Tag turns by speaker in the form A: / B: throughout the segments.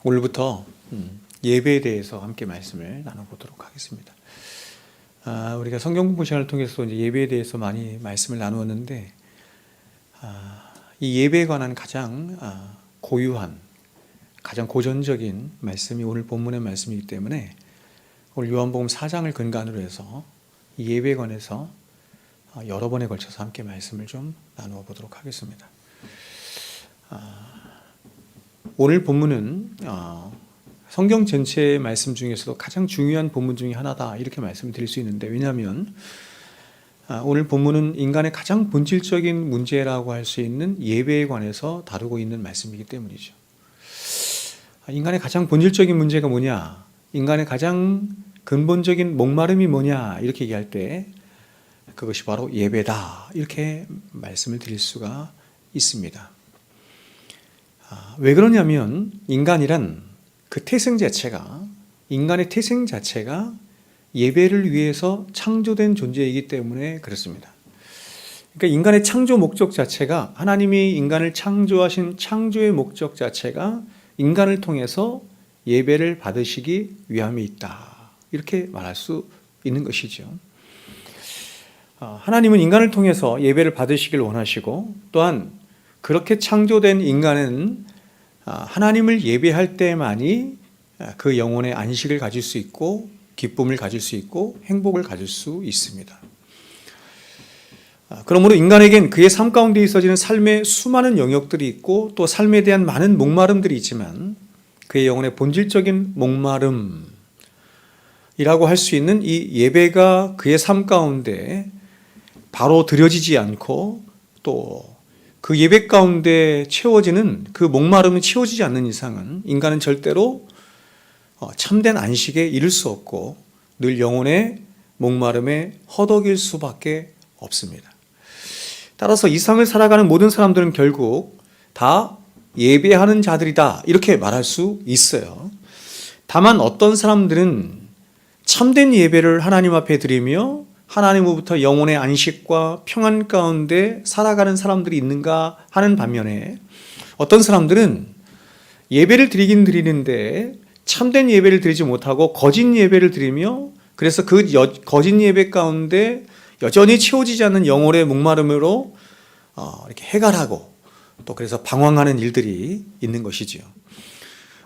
A: 오늘부터 예배에 대해서 함께 말씀을 나눠보도록 하겠습니다. 우리가 성경 공부 시간을 통해서 이제 예배에 대해서 많이 말씀을 나누었는데, 이 예배에 관한 가장 고유한, 가장 고전적인 말씀이 오늘 본문의 말씀이기 때문에 오늘 요한복음 4장을 근간으로 해서 이 예배에 관해서 여러 번에 걸쳐서 함께 말씀을 좀 나누어 보도록 하겠습니다. 오늘 본문은 성경 전체의 말씀 중에서도 가장 중요한 본문 중에 하나다, 이렇게 말씀을 드릴 수 있는데, 왜냐하면 오늘 본문은 인간의 가장 본질적인 문제라고 할 수 있는 예배에 관해서 다루고 있는 말씀이기 때문이죠. 인간의 가장 본질적인 문제가 뭐냐, 인간의 가장 근본적인 목마름이 뭐냐, 이렇게 얘기할 때 그것이 바로 예배다, 이렇게 말씀을 드릴 수가 있습니다. 왜 그러냐면 인간이란 그 태생 자체가, 인간의 태생 자체가 예배를 위해서 창조된 존재이기 때문에 그렇습니다. 그러니까 인간의 창조 목적 자체가, 하나님이 인간을 창조하신 창조의 목적 자체가 인간을 통해서 예배를 받으시기 위함에 있다, 이렇게 말할 수 있는 것이죠. 하나님은 인간을 통해서 예배를 받으시길 원하시고, 또한 그렇게 창조된 인간은 하나님을 예배할 때만이 그 영혼의 안식을 가질 수 있고, 기쁨을 가질 수 있고, 행복을 가질 수 있습니다. 그러므로 인간에겐 그의 삶 가운데 있어지는 삶의 수많은 영역들이 있고, 또 삶에 대한 많은 목마름들이 있지만, 그의 영혼의 본질적인 목마름이라고 할 수 있는 이 예배가 그의 삶 가운데 바로 드려지지 않고, 또 그 예배 가운데 채워지는 그 목마름이 채워지지 않는 이상은 인간은 절대로 참된 안식에 이를 수 없고, 늘 영혼의 목마름에 허덕일 수밖에 없습니다. 따라서 이 세상을 살아가는 모든 사람들은 결국 다 예배하는 자들이다, 이렇게 말할 수 있어요. 다만 어떤 사람들은 참된 예배를 하나님 앞에 드리며 하나님으로부터 영혼의 안식과 평안 가운데 살아가는 사람들이 있는가 하는 반면에, 어떤 사람들은 예배를 드리긴 드리는데 참된 예배를 드리지 못하고 거짓 예배를 드리며, 그래서 그 거짓 예배 가운데 여전히 채워지지 않는 영혼의 목마름으로 이렇게 해갈하고, 또 그래서 방황하는 일들이 있는 것이지요.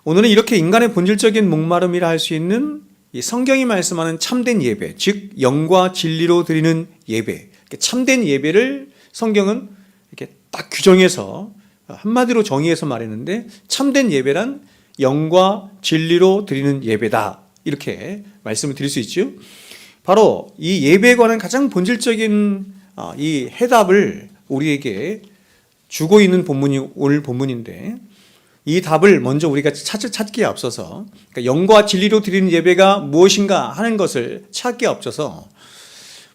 A: 오늘은 이렇게 인간의 본질적인 목마름이라 할 수 있는 이 성경이 말씀하는 참된 예배, 즉 영과 진리로 드리는 예배, 참된 예배를 성경은 이렇게 딱 규정해서 한마디로 정의해서 말했는데, 참된 예배란 영과 진리로 드리는 예배다, 이렇게 말씀을 드릴 수 있죠. 바로 이 예배에 관한 가장 본질적인 이 해답을 우리에게 주고 있는 본문이 오늘 본문인데, 이 답을 먼저 우리가 찾기에 앞서서, 그러니까 영과 진리로 드리는 예배가 무엇인가 하는 것을 찾기에 앞서서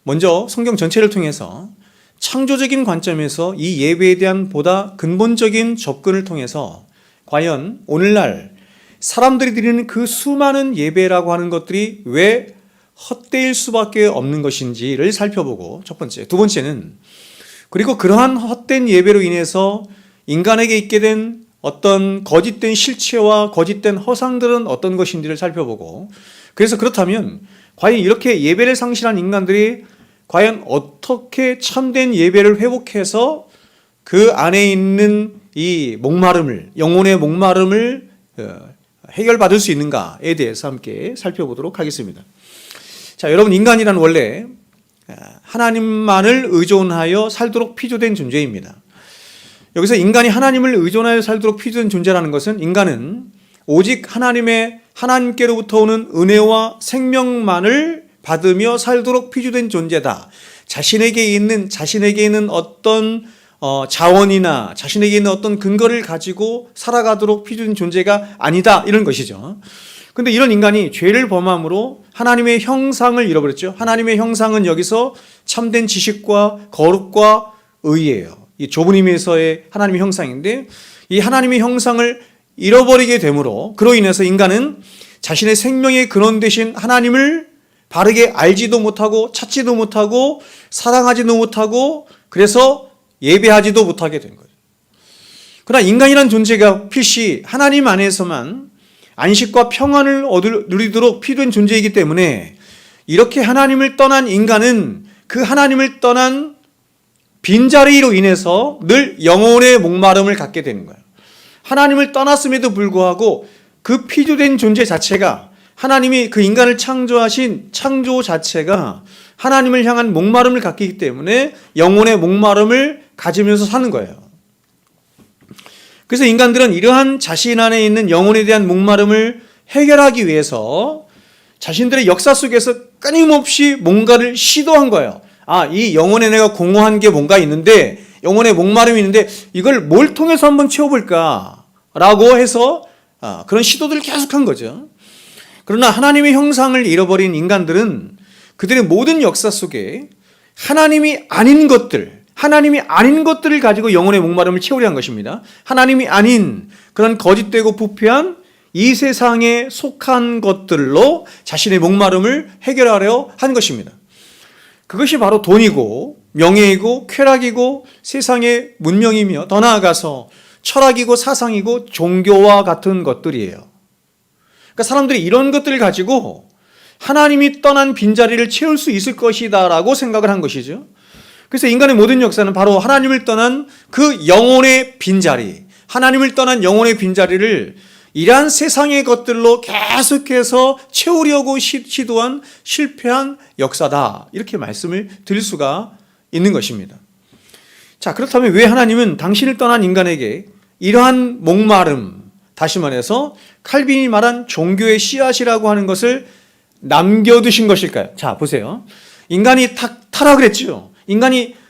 A: 먼저 성경 전체를 통해서 창조적인 관점에서 이 예배에 대한 보다 근본적인 접근을 통해서 과연 오늘날 사람들이 드리는 그 수많은 예배라고 하는 것들이 왜 헛되일 수밖에 없는 것인지를 살펴보고, 첫 번째. 두 번째는, 그리고 그러한 헛된 예배로 인해서 인간에게 있게 된 어떤 거짓된 실체와 거짓된 허상들은 어떤 것인지를 살펴보고, 그래서 그렇다면 과연 이렇게 예배를 상실한 인간들이 과연 어떻게 참된 예배를 회복해서 그 안에 있는 이 목마름을, 영혼의 목마름을 해결받을 수 있는가에 대해서 함께 살펴보도록 하겠습니다. 자, 여러분, 인간이란 원래 하나님만을 의존하여 살도록 피조된 존재입니다. 여기서 인간이 하나님을 의존하여 살도록 피조된 존재라는 것은, 인간은 오직 하나님께로부터 오는 은혜와 생명만을 받으며 살도록 피조된 존재다. 자신에게 있는 어떤 자원이나 자신에게 있는 어떤 근거를 가지고 살아가도록 피조된 존재가 아니다, 이런 것이죠. 그런데 이런 인간이 죄를 범함으로 하나님의 형상을 잃어버렸죠. 하나님의 형상은 여기서 참된 지식과 거룩과 의예요. 이 좁은 의미에서의 하나님의 형상인데, 이 하나님의 형상을 잃어버리게 되므로, 그로 인해서 인간은 자신의 생명의 근원 되신 하나님을 바르게 알지도 못하고 찾지도 못하고 사랑하지도 못하고, 그래서 예배하지도 못하게 된 거예요. 그러나 인간이라는 존재가 필시 하나님 안에서만 안식과 평안을 누리도록 필요한 존재이기 때문에 이렇게 하나님을 떠난 인간은 그 하나님을 떠난 빈자리로 인해서 늘 영혼의 목마름을 갖게 되는 거예요. 하나님을 떠났음에도 불구하고 그 피조된 존재 자체가, 하나님이 그 인간을 창조하신 창조 자체가 하나님을 향한 목마름을 갖기 때문에 영혼의 목마름을 가지면서 사는 거예요. 그래서 인간들은 이러한 자신 안에 있는 영혼에 대한 목마름을 해결하기 위해서 자신들의 역사 속에서 끊임없이 뭔가를 시도한 거예요. 이 영혼에 내가 공허한 게 뭔가 있는데, 영혼의 목마름이 있는데 이걸 뭘 통해서 한번 채워볼까 라고 해서 그런 시도들을 계속한 거죠. 그러나 하나님의 형상을 잃어버린 인간들은 그들의 모든 역사 속에 하나님이 아닌 것들을 가지고 영혼의 목마름을 채우려 한 것입니다. 하나님이 아닌 그런 거짓되고 부패한 이 세상에 속한 것들로 자신의 목마름을 해결하려 한 것입니다. 그것이 바로 돈이고 명예이고 쾌락이고 세상의 문명이며 더 나아가서 철학이고 사상이고 종교와 같은 것들이에요. 그러니까 사람들이 이런 것들을 가지고 하나님이 떠난 빈자리를 채울 수 있을 것이다 라고 생각을 한 것이죠. 그래서 인간의 모든 역사는 바로 하나님을 떠난 그 영혼의 빈자리, 하나님을 떠난 영혼의 빈자리를 이러한 세상의 것들로 계속해서 채우려고 시도한 실패한 역사다, 이렇게 말씀을 드릴 수가 있는 것입니다. 자, 그렇다면 왜 하나님은 당신을 떠난 인간에게 이러한 목마름, 다시 말해서 칼빈이 말한 종교의 씨앗이라고 하는 것을 남겨두신 것일까요? 자, 보세요. 인간이 타락을 했죠.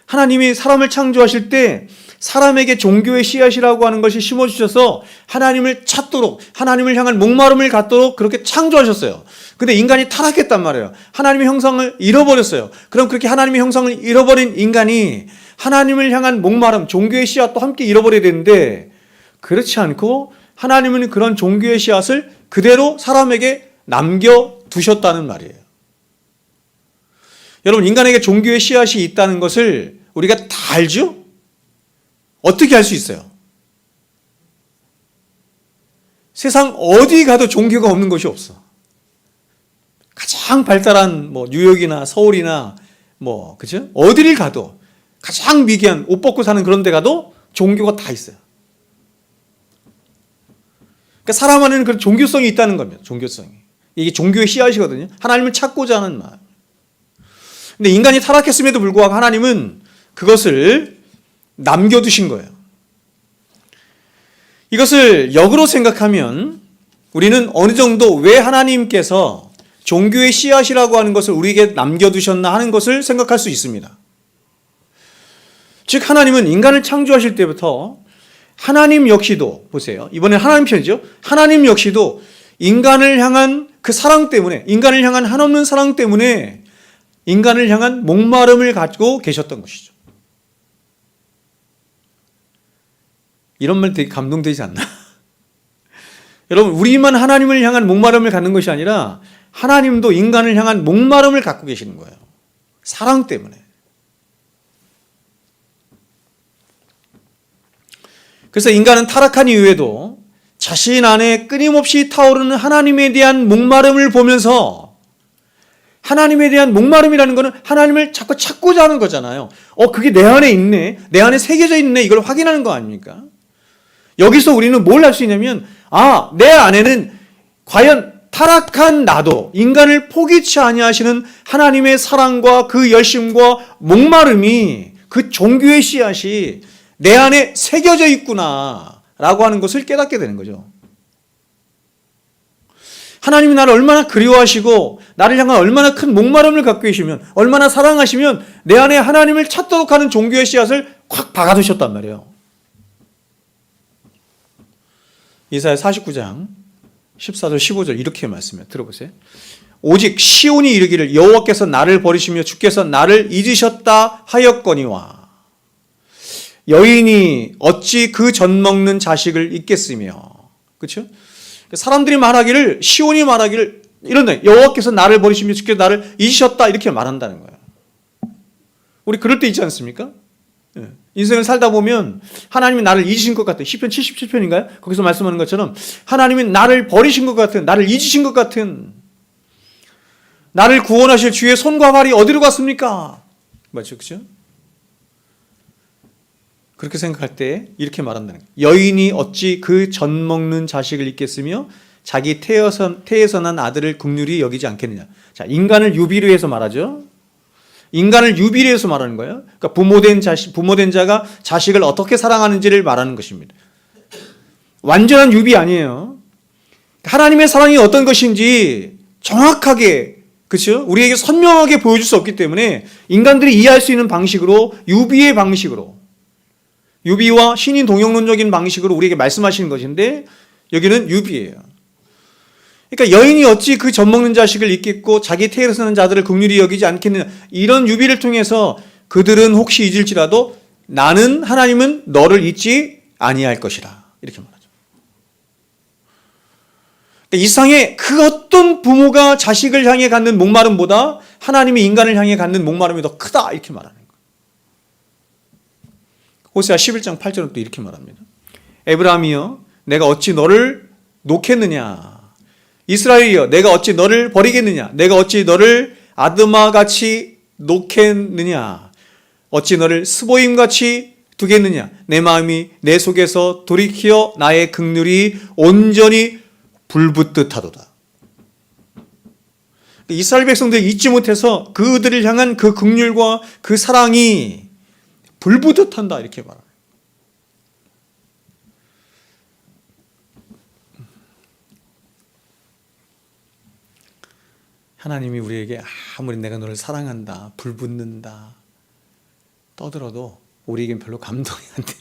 A: 하나님이 사람을 창조하실 때 사람에게 종교의 씨앗이라고 하는 것을 심어주셔서 하나님을 찾도록, 하나님을 향한 목마름을 갖도록 그렇게 창조하셨어요. 근데 인간이 타락했단 말이에요. 하나님의 형상을 잃어버렸어요. 그럼 그렇게 하나님의 형상을 잃어버린 인간이 하나님을 향한 목마름, 종교의 씨앗도 함께 잃어버려야 되는데, 그렇지 않고 하나님은 그런 종교의 씨앗을 그대로 사람에게 남겨두셨다는 말이에요. 여러분, 인간에게 종교의 씨앗이 있다는 것을 우리가 다 알죠? 어떻게 알 수 있어요? 세상 어디 가도 종교가 없는 곳이 없어. 가장 발달한 뉴욕이나 서울이나 그죠? 어디를 가도 가장 미개한 옷 벗고 사는 그런 데 가도 종교가 다 있어요. 그러니까 사람 안에는 그런 종교성이 있다는 겁니다. 종교성이. 이게 종교의 씨앗이거든요. 하나님을 찾고자 하는 마음. 근데 인간이 타락했음에도 불구하고 하나님은 그것을 남겨두신 거예요. 이것을 역으로 생각하면 우리는 어느 정도 왜 하나님께서 종교의 씨앗이라고 하는 것을 우리에게 남겨두셨나 하는 것을 생각할 수 있습니다. 즉, 하나님은 인간을 창조하실 때부터 하나님 역시도, 보세요. 이번엔 하나님 편이죠. 하나님 역시도 인간을 향한 그 사랑 때문에, 인간을 향한 한없는 사랑 때문에 인간을 향한 목마름을 가지고 계셨던 것이죠. 이런 말 되게 감동되지 않나? 여러분, 우리만 하나님을 향한 목마름을 갖는 것이 아니라 하나님도 인간을 향한 목마름을 갖고 계시는 거예요. 사랑 때문에. 그래서 인간은 타락한 이후에도 자신 안에 끊임없이 타오르는 하나님에 대한 목마름을 보면서, 하나님에 대한 목마름이라는 것은 하나님을 자꾸 찾고자 하는 거잖아요. 그게 내 안에 있네, 내 안에 새겨져 있네, 이걸 확인하는 거 아닙니까? 여기서 우리는 뭘 할 수 있냐면, 내 안에는 과연 타락한 나도, 인간을 포기치 아니하시는 하나님의 사랑과 그 열심과 목마름이, 그 종교의 씨앗이 내 안에 새겨져 있구나 라고 하는 것을 깨닫게 되는 거죠. 하나님이 나를 얼마나 그리워하시고 나를 향한 얼마나 큰 목마름을 갖고 계시면, 얼마나 사랑하시면 내 안에 하나님을 찾도록 하는 종교의 씨앗을 콱 박아두셨단 말이에요. 이사야 49장 14절 15절 이렇게 말씀해요. 들어보세요. 오직 시온이 이르기를 여호와께서 나를 버리시며 주께서 나를 잊으셨다 하였거니와 여인이 어찌 그 젖 먹는 자식을 잊겠으며. 그렇죠? 사람들이 말하기를, 시온이 말하기를 이런다. 여호와께서 나를 버리시며 주께서 나를 잊으셨다, 이렇게 말한다는 거예요. 우리 그럴 때 있지 않습니까? 인생을 살다 보면 하나님이 나를 잊으신 것 같은, 시편 77편인가요? 거기서 말씀하는 것처럼 하나님이 나를 버리신 것 같은, 나를 잊으신 것 같은, 나를 구원하실 주의 손과 발이 어디로 갔습니까? 맞죠, 그렇죠? 그렇게 생각할 때 이렇게 말한다는 거예요. 여인이 어찌 그 젖 먹는 자식을 잊겠으며 자기 태에서 난 아들을 긍휼히 여기지 않겠느냐. 자, 인간을 유비로 해서 말하죠. 인간을 유비로 해서 말하는 거예요. 그러니까 부모된 자가 자식을 어떻게 사랑하는지를 말하는 것입니다. 완전한 유비 아니에요. 하나님의 사랑이 어떤 것인지 정확하게, 그렇죠? 우리에게 선명하게 보여줄 수 없기 때문에 인간들이 이해할 수 있는 방식으로, 유비의 방식으로, 유비와 신인 동영론적인 방식으로 우리에게 말씀하시는 것인데 여기는 유비예요. 그러니까 여인이 어찌 그 젖 먹는 자식을 잊겠고 자기 태에서 난 자들을 긍휼히 여기지 않겠느냐. 이런 유비를 통해서 그들은 혹시 잊을지라도 나는, 하나님은 너를 잊지 아니할 것이라. 이렇게 말하죠. 그러니까 이상의 그 어떤 부모가 자식을 향해 갖는 목마름보다 하나님이 인간을 향해 갖는 목마름이 더 크다. 이렇게 말하는 거예요. 호세아 11장 8절은 또 이렇게 말합니다. 에브라임이여 내가 어찌 너를 놓겠느냐. 이스라엘이여 내가 어찌 너를 버리겠느냐. 내가 어찌 너를 아드마같이 놓겠느냐. 어찌 너를 스보임같이 두겠느냐. 내 마음이 내 속에서 돌이키어 나의 긍휼이 온전히 불붙듯 하도다. 이스라엘 백성들이 잊지 못해서 그들을 향한 그 긍휼과 그 사랑이 불붙듯 한다. 이렇게 말합니다. 하나님이 우리에게 아무리 내가 너를 사랑한다, 불붙는다 떠들어도 우리에겐 별로 감동이 안 돼.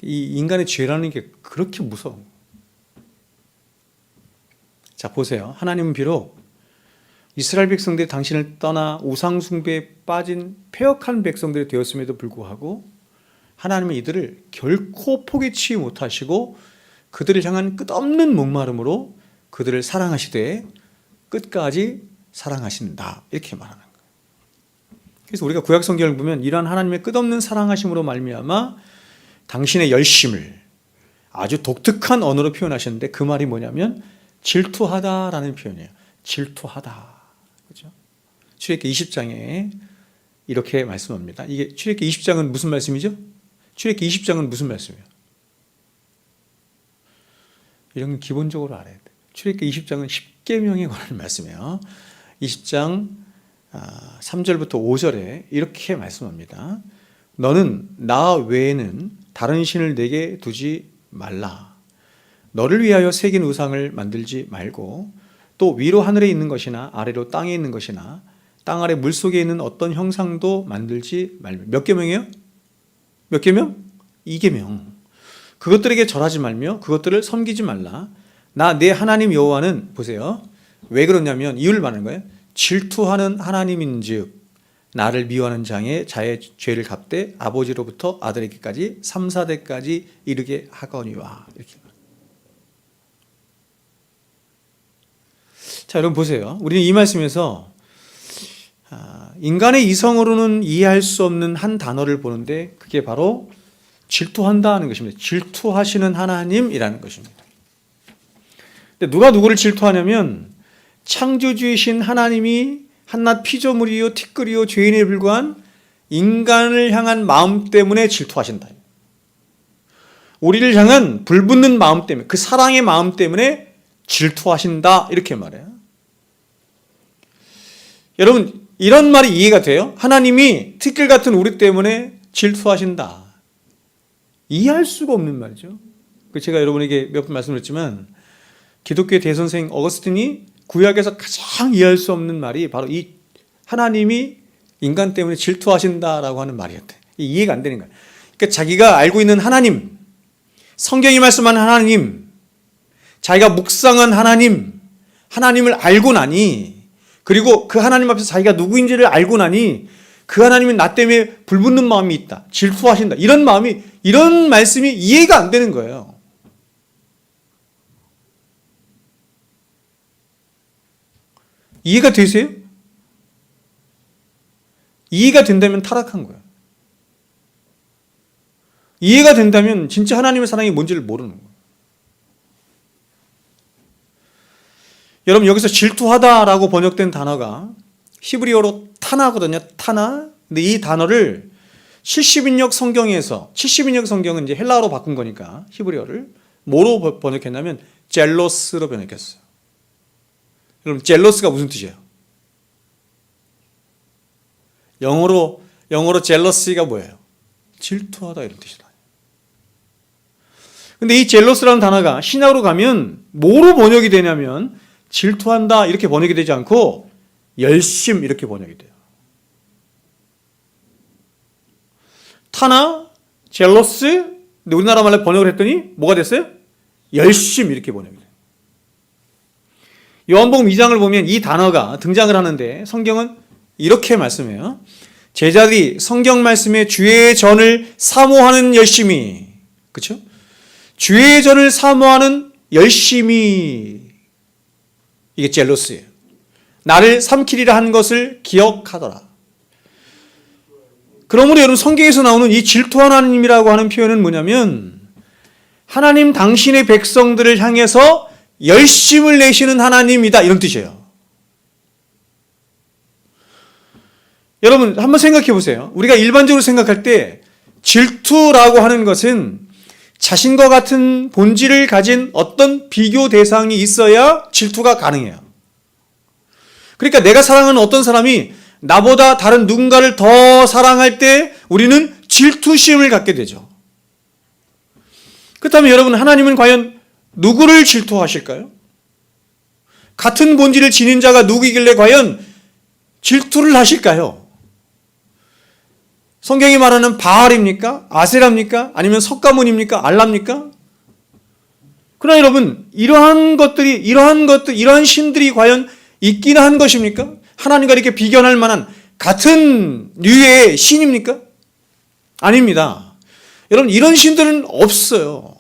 A: 이 인간의 죄라는 게 그렇게 무서워. 자, 보세요. 하나님은 비록 이스라엘 백성들이 당신을 떠나 우상 숭배에 빠진 패역한 백성들이 되었음에도 불구하고 하나님은 이들을 결코 포기치 못하시고 그들을 향한 끝없는 목마름으로 그들을 사랑하시되 끝까지 사랑하신다. 이렇게 말하는 거예요. 그래서 우리가 구약 성경을 보면 이러한 하나님의 끝없는 사랑하심으로 말미암아 당신의 열심을 아주 독특한 언어로 표현하셨는데 그 말이 뭐냐면 질투하다라는 표현이에요. 질투하다. 그렇죠? 출애굽기 20장에 이렇게 말씀합니다. 이게 출애굽기 20장은 무슨 말씀이죠? 출애굽기 20장은 무슨 말씀이에요? 이런 건 기본적으로 알아야 돼. 출애굽기 20장은 십계명에 관한 말씀이에요. 20장 3절부터 5절에 이렇게 말씀합니다. 너는 나 외에는 다른 신을 내게 두지 말라. 너를 위하여 새긴 우상을 만들지 말고 또 위로 하늘에 있는 것이나 아래로 땅에 있는 것이나 땅 아래 물속에 있는 어떤 형상도 만들지 말며. 몇 계명이에요? 몇 계명? 2계명. 그것들에게 절하지 말며 그것들을 섬기지 말라. 나 내 하나님 여호와는, 보세요, 왜 그러냐면 이유를 말하는 거예요. 질투하는 하나님인즉 나를 미워하는 자의 죄를 갚되 아버지로부터 아들에게까지 3, 4대까지 이르게 하거니와. 이렇게. 자, 여러분 보세요. 우리는 이 말씀에서 인간의 이성으로는 이해할 수 없는 한 단어를 보는데 그게 바로 질투한다는 것입니다. 질투하시는 하나님이라는 것입니다. 근데 누가 누구를 질투하냐면 창조주이신 하나님이 한낱 피조물이요 티끌이요 죄인에 불과한 인간을 향한 마음 때문에 질투하신다. 우리를 향한 불붙는 마음 때문에, 그 사랑의 마음 때문에 질투하신다. 이렇게 말해요. 여러분, 이런 말이 이해가 돼요? 하나님이 티끌 같은 우리 때문에 질투하신다. 이해할 수가 없는 말이죠. 제가 여러분에게 몇 번 말씀드렸지만 기독교의 대선생 어거스틴이 구약에서 가장 이해할 수 없는 말이 바로 이 하나님이 인간 때문에 질투하신다라고 하는 말이었대. 이해가 안 되는 거야. 그러니까 자기가 알고 있는 하나님, 성경이 말씀하는 하나님, 자기가 묵상한 하나님, 하나님을 알고 나니, 그리고 그 하나님 앞에서 자기가 누구인지를 알고 나니 그 하나님은 나 때문에 불붙는 마음이 있다, 질투하신다, 이런 마음이, 이런 말씀이 이해가 안 되는 거예요. 이해가 되세요? 이해가 된다면 타락한 거예요. 이해가 된다면 진짜 하나님의 사랑이 뭔지를 모르는 거예요. 여러분, 여기서 질투하다라고 번역된 단어가 히브리어로 타나거든요. 타나. 근데 이 단어를 70인역 성경은 이제 헬라어로 바꾼 거니까 히브리어를 뭐로 번역했냐면 젤러스로 번역했어요. 여러분, 젤러스가 무슨 뜻이에요? 영어로 젤러시가 뭐예요? 질투하다 이런 뜻이다. 근데 이 젤러스라는 단어가 신약으로 가면 뭐로 번역이 되냐면 질투한다 이렇게 번역이 되지 않고 열심 이렇게 번역이 돼요. 타나, 젤러스, 근데 우리나라 말로 번역을 했더니 뭐가 됐어요? 열심 이렇게 번역이 돼요. 요한복음 2장을 보면 이 단어가 등장을 하는데 성경은 이렇게 말씀해요. 제자들이 성경 말씀에 주의 전을 사모하는 열심히, 그렇죠? 주의 전을 사모하는 열심히, 이게 젤러스예요. 나를 삼키리라 한 것을 기억하더라. 그러므로 여러분, 성경에서 나오는 이 질투하는 하나님이라고 하는 표현은 뭐냐면 하나님 당신의 백성들을 향해서 열심을 내시는 하나님이다 이런 뜻이에요. 여러분, 한번 생각해 보세요. 우리가 일반적으로 생각할 때 질투라고 하는 것은 자신과 같은 본질을 가진 어떤 비교 대상이 있어야 질투가 가능해요. 그러니까 내가 사랑하는 어떤 사람이 나보다 다른 누군가를 더 사랑할 때 우리는 질투심을 갖게 되죠. 그렇다면 여러분, 하나님은 과연 누구를 질투하실까요? 같은 본질을 지닌 자가 누구이길래 과연 질투를 하실까요? 성경이 말하는 바알입니까? 아세라입니까? 아니면 석가모니입니까? 알라입니까? 그러나 여러분, 이러한 신들이 과연 있긴 한 것입니까? 하나님과 이렇게 비견할 만한 같은 류의 신입니까? 아닙니다. 여러분, 이런 신들은 없어요.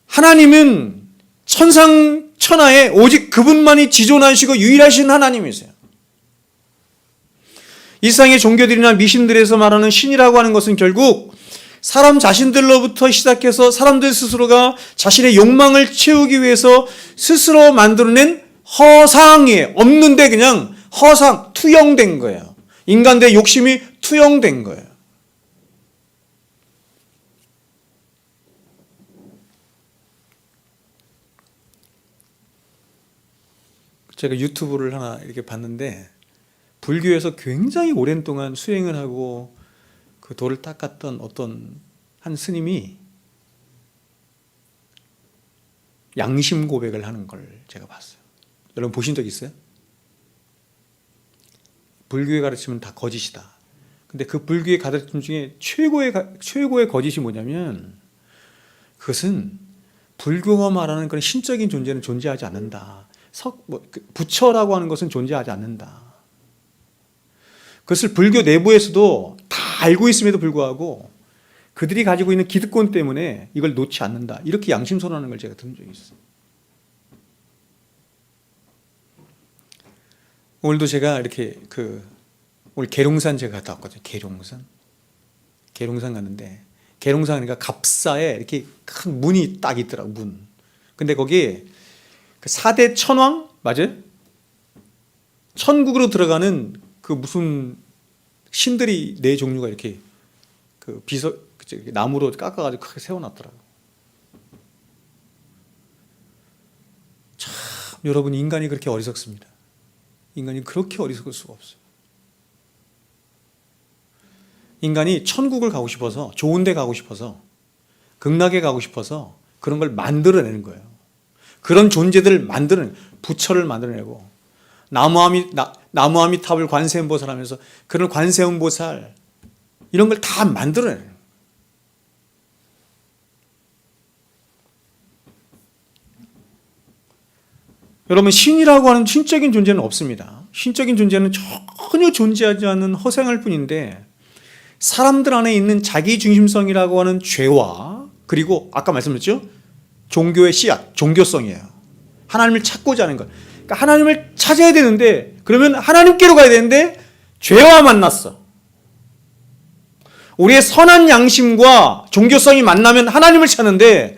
A: 하나님은 천상천하에 오직 그분만이 지존하시고 유일하신 하나님이세요. 이 세상의 종교들이나 미신들에서 말하는 신이라고 하는 것은 결국 사람 자신들로부터 시작해서 사람들 스스로가 자신의 욕망을 채우기 위해서 스스로 만들어낸 허상이에요. 없는데 그냥 허상, 투영된 거예요. 인간들의 욕심이 투영된 거예요. 제가 유튜브를 하나 이렇게 봤는데 불교에서 굉장히 오랜 동안 수행을 하고 그 돌을 닦았던 어떤 한 스님이 양심 고백을 하는 걸 제가 봤어요. 여러분 보신 적 있어요? 불교의 가르침은 다 거짓이다. 근데 그 불교의 가르침 중에 최고의 거짓이 뭐냐면 그것은 불교가 말하는 그런 신적인 존재는 존재하지 않는다. 부처라고 하는 것은 존재하지 않는다. 그것을 불교 내부에서도 다 알고 있음에도 불구하고 그들이 가지고 있는 기득권 때문에 이걸 놓지 않는다. 이렇게 양심선언하는 걸 제가 들은 적이 있어요. 오늘도 제가 이렇게 오늘 계룡산 제가 갔다 왔거든요. 계룡산 갔는데 계룡산 그러니까 갑사에 이렇게 큰 문이 딱 있더라고. 문. 근데 거기 그 4대 천왕 맞아요? 천국으로 들어가는 그 무슨 신들이 4종류가 이렇게 그 나무로 깎아가지고 크게 세워놨더라고. 참 여러분, 인간이 그렇게 어리석습니다. 인간이 그렇게 어리석을 수가 없어요. 인간이 천국을 가고 싶어서, 좋은 데 가고 싶어서, 극락에 가고 싶어서 그런 걸 만들어내는 거예요. 그런 존재들을 만드는, 부처를 만들어내고 나무아미탑을 관세음보살 하면서 그런 관세음보살 이런 걸 다 만들어내는 거예요. 여러분, 신이라고 하는 신적인 존재는 없습니다. 신적인 존재는 전혀 존재하지 않는 허생할 뿐인데 사람들 안에 있는 자기중심성이라고 하는 죄와 그리고 아까 말씀드렸죠? 종교의 씨앗, 종교성이에요. 하나님을 찾고자 하는 것. 그러니까 하나님을 찾아야 되는데 그러면 하나님께로 가야 되는데 죄와 만났어. 우리의 선한 양심과 종교성이 만나면 하나님을 찾는데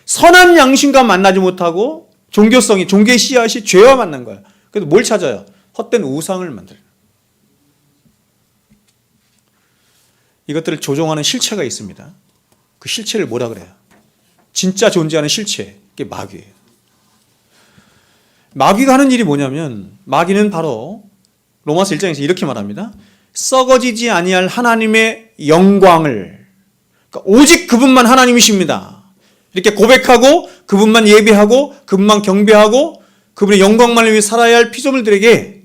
A: 선한 양심과 만나지 못하고 종교의 씨앗이 죄와 만난 거야. 그래서 뭘 찾아요? 헛된 우상을 만들어요. 이것들을 조종하는 실체가 있습니다. 그 실체를 뭐라 그래요? 진짜 존재하는 실체, 그게 마귀예요. 마귀가 하는 일이 뭐냐면 마귀는 바로 로마서 1장에서 이렇게 말합니다. 썩어지지 아니할 하나님의 영광을, 그러니까 오직 그분만 하나님이십니다. 이렇게 고백하고 그분만 예배하고 그분만 경배하고 그분의 영광만을 위해 살아야 할 피조물들에게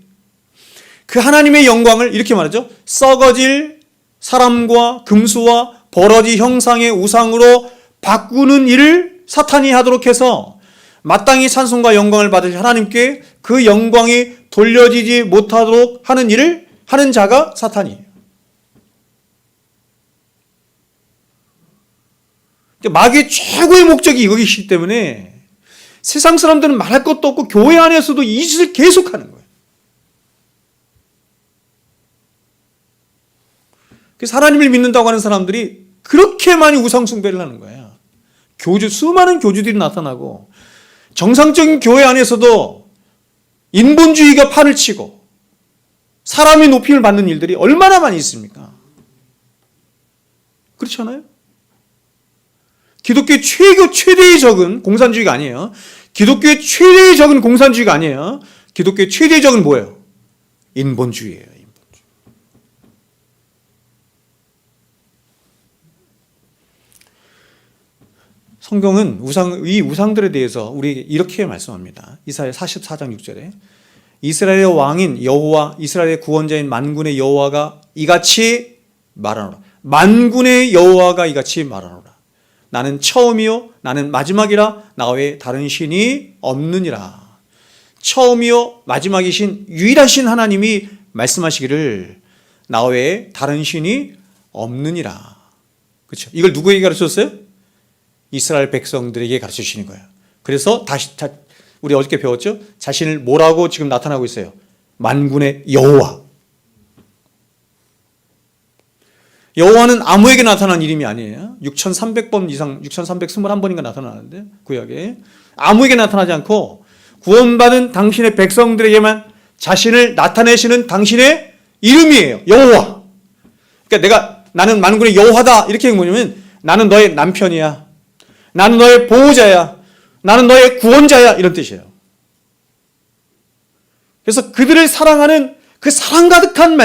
A: 그 하나님의 영광을 이렇게 말하죠. 썩어질 사람과 금수와 버러지 형상의 우상으로 바꾸는 일을 사탄이 하도록 해서 마땅히 찬송과 영광을 받으실 하나님께 그 영광이 돌려지지 못하도록 하는 일을 하는 자가 사탄이에요. 마귀의 최고의 목적이 이거이기 때문에 세상 사람들은 말할 것도 없고 교회 안에서도 이 짓을 계속하는 거예요. 그래서 하나님을 믿는다고 하는 사람들이 그렇게 많이 우상 숭배를 하는 거예요. 수많은 교주들이 나타나고 정상적인 교회 안에서도 인본주의가 판을 치고 사람의 높임을 받는 일들이 얼마나 많이 있습니까? 그렇지 않아요? 기독교의 최대의 적은 공산주의가 아니에요. 기독교의 최대의 적은 공산주의가 아니에요. 기독교의 최대의 적은 뭐예요? 인본주의예요. 성경은 이 우상들에 대해서 우리에게 이렇게 말씀합니다. 이사야 44장 6절에 이스라엘의 왕인 여호와 이스라엘의 구원자인 만군의 여호와가 이같이 말하노라. 만군의 여호와가 이같이 말하노라. 나는 처음이요 나는 마지막이라 나 외에 다른 신이 없느니라. 처음이요 마지막이신 유일하신 하나님이 말씀하시기를 나 외에 다른 신이 없느니라. 그렇죠? 이걸 누구에게 가르쳤어요? 이스라엘 백성들에게 가르쳐 주시는 거예요. 그래서 우리 어저께 배웠죠? 자신을 뭐라고 지금 나타나고 있어요? 만군의 여호와. 여호와는 아무에게 나타난 이름이 아니에요. 6,300번 이상, 6,321번인가 나타나는데 구약에 아무에게 나타나지 않고 구원받은 당신의 백성들에게만 자신을 나타내시는 당신의 이름이에요. 여호와. 그러니까 나는 만군의 여호와다 이렇게 뭐냐면 나는 너의 남편이야. 나는 너의 보호자야. 나는 너의 구원자야. 이런 뜻이에요. 그래서 그들을 사랑하는 그 사랑 가득한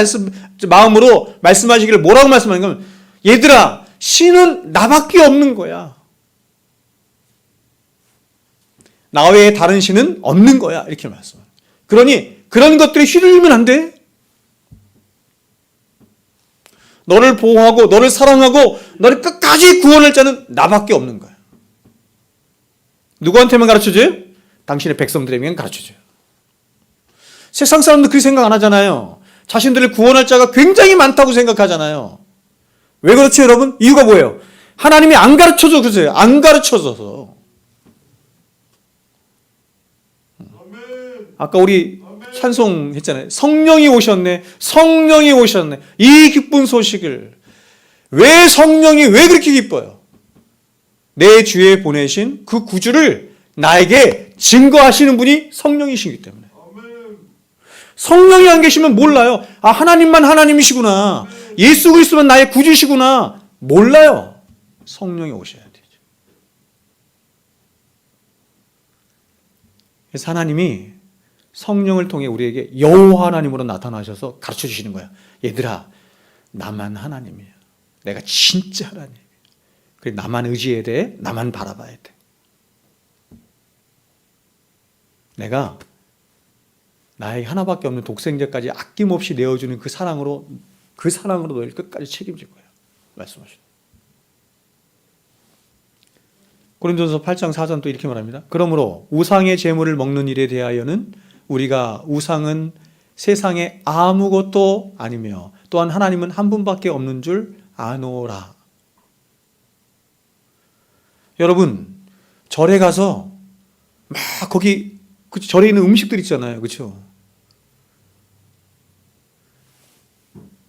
A: 마음으로 말씀하시기를 뭐라고 말씀하는 거면 얘들아 신은 나밖에 없는 거야. 나 외에 다른 신은 없는 거야. 이렇게 말씀해요. 그러니 그런 것들에 휘둘리면 안 돼. 너를 보호하고 너를 사랑하고 너를 끝까지 구원할 자는 나밖에 없는 거야. 누구한테만 가르쳐줘요? 당신의 백성들에게만 가르쳐줘요. 세상 사람들 그렇게 생각 안 하잖아요. 자신들을 구원할 자가 굉장히 많다고 생각하잖아요. 왜 그렇지 여러분? 이유가 뭐예요? 하나님이 안 가르쳐줘 그러세요. 안 가르쳐줘서. 아까 우리 찬송했잖아요. 성령이 오셨네. 성령이 오셨네. 이 기쁜 소식을 왜 성령이 왜 그렇게 기뻐요? 내 주에 보내신 그 구주를 나에게 증거하시는 분이 성령이시기 때문에. 성령이 안 계시면 몰라요. 아, 하나님만 하나님이시구나. 예수 그리스도만 나의 구주시구나. 몰라요. 성령이 오셔야 되죠. 그래서 하나님이 성령을 통해 우리에게 여호와 하나님으로 나타나셔서 가르쳐 주시는 거야. 얘들아, 나만 하나님이야. 내가 진짜 하나님이야. 그래, 나만 의지해야 돼. 나만 바라봐야 돼. 내가 나의 하나밖에 없는 독생자까지 아낌없이 내어주는 그 사랑으로 너희를 끝까지 책임질 거야. 말씀하시죠. 고린도전서 8장 4절 또 이렇게 말합니다. 그러므로 우상의 제물을 먹는 일에 대하여는 우리가 우상은 세상에 아무것도 아니며 또한 하나님은 한 분밖에 없는 줄 아노라. 여러분, 절에 가서 막 거기 절에 있는 음식들 있잖아요. 그렇죠?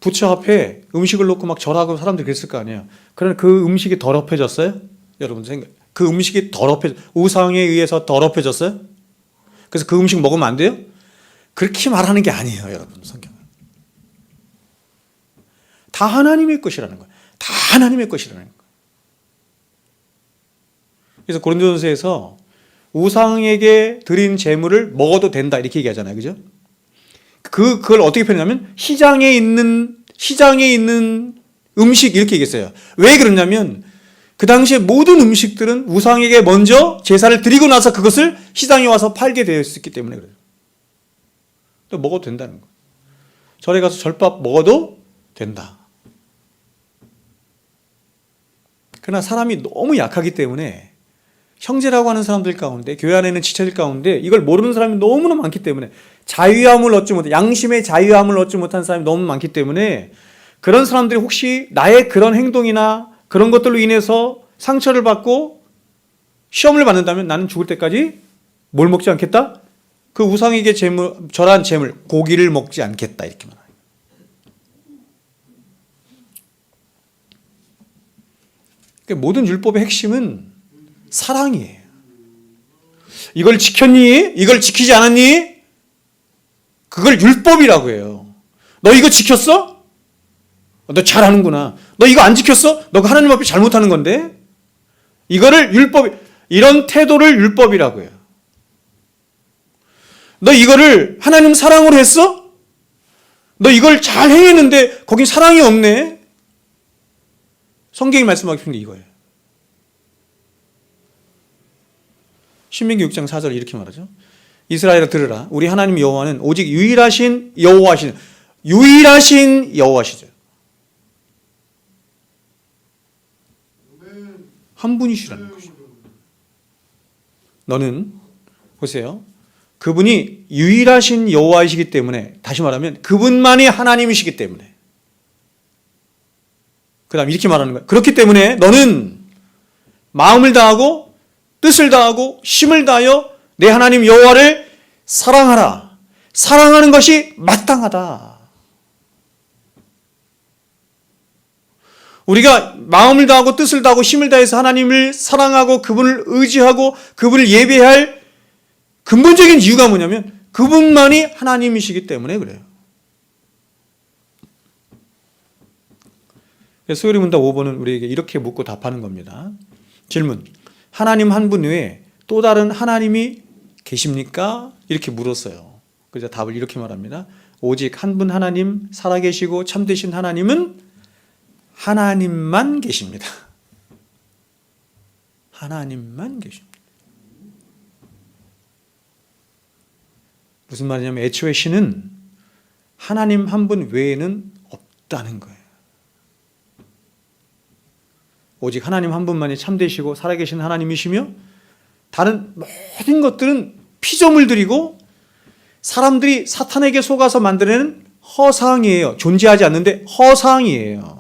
A: 부처 앞에 음식을 놓고 막 절하고 사람들이 그랬을 거 아니에요. 그러나 그 음식이 더럽혀졌어요? 여러분 그 음식이 우상에 의해서 더럽혀졌어요? 그래서 그 음식 먹으면 안 돼요? 그렇게 말하는 게 아니에요, 여러분. 성경은 다 하나님의 것이라는 거예요. 다 하나님의 것이라는 거예요. 그래서 고린도전서에서 우상에게 드린 제물을 먹어도 된다 이렇게 얘기하잖아요, 그죠? 그걸 어떻게 표현하냐면 시장에 있는 음식 이렇게 얘기했어요. 왜 그러냐면 그 당시에 모든 음식들은 우상에게 먼저 제사를 드리고 나서 그것을 시장에 와서 팔게 되어 있었기 때문에 그래요. 또 먹어도 된다는 거예요. 절에 가서 절밥 먹어도 된다. 그러나 사람이 너무 약하기 때문에 형제라고 하는 사람들 가운데, 교회 안에 있는 지체들 가운데 이걸 모르는 사람이 너무나 많기 때문에 자유함을 얻지 못해, 양심의 자유함을 얻지 못한 사람이 너무 많기 때문에 그런 사람들이 혹시 나의 그런 행동이나 그런 것들로 인해서 상처를 받고 시험을 받는다면 나는 죽을 때까지 뭘 먹지 않겠다? 그 우상에게 절한 제물, 고기를 먹지 않겠다 이렇게 말해요. 그러니까 모든 율법의 핵심은 사랑이에요. 이걸 지켰니? 이걸 지키지 않았니? 그걸 율법이라고 해요. 너 이거 지켰어? 너 잘하는구나. 너 이거 안 지켰어? 너가 하나님 앞에 잘못하는 건데? 이거를 이런 태도를 율법이라고 해요. 너 이거를 하나님 사랑으로 했어? 너 이걸 잘 행했는데 거긴 사랑이 없네? 성경이 말씀하고 싶은 게 이거예요. 신명기 6장 4절 이렇게 말하죠. 이스라엘아 들으라. 우리 하나님 여호와는 오직 유일하신 여호와시죠. 한 분이시라는 것이죠. 너는 보세요. 그분이 유일하신 여호와이시기 때문에, 다시 말하면 그분만이 하나님이시기 때문에, 그 다음 이렇게 말하는 거예요. 그렇기 때문에 너는 마음을 다하고 뜻을 다하고 힘을 다하여 내 하나님 여호와를 사랑하라. 사랑하는 것이 마땅하다. 우리가 마음을 다하고 뜻을 다하고 힘을 다해서 하나님을 사랑하고 그분을 의지하고 그분을 예배할 근본적인 이유가 뭐냐면 그분만이 하나님이시기 때문에 그래요. 소요리 문답 5번은 우리에게 이렇게 묻고 답하는 겁니다. 질문. 하나님 한 분 외에 또 다른 하나님이 계십니까? 이렇게 물었어요. 그래서 답을 이렇게 말합니다. 오직 한 분 하나님, 살아계시고 참되신 하나님은 하나님만 계십니다. 하나님만 계십니다. 무슨 말이냐면 애초에 신은 하나님 한 분 외에는 없다는 거예요. 오직 하나님 한 분만이 참되시고 살아계신 하나님이시며 다른 모든 것들은 피조물들이고 사람들이 사탄에게 속아서 만들어낸 허상이에요. 존재하지 않는데 허상이에요.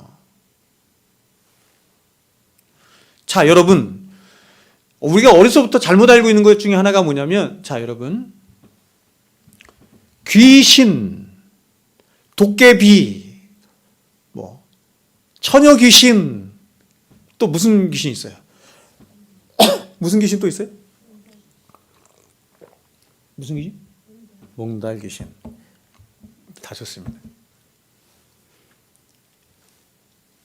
A: 자, 여러분, 우리가 어려서부터 잘못 알고 있는 것 중에 하나가 뭐냐면, 자, 여러분, 귀신, 도깨비, 처녀 귀신, 또 무슨 귀신 있어요? 무슨 귀신 또 있어요? 무슨 귀신? 몽달 귀신. 다 좋습니다.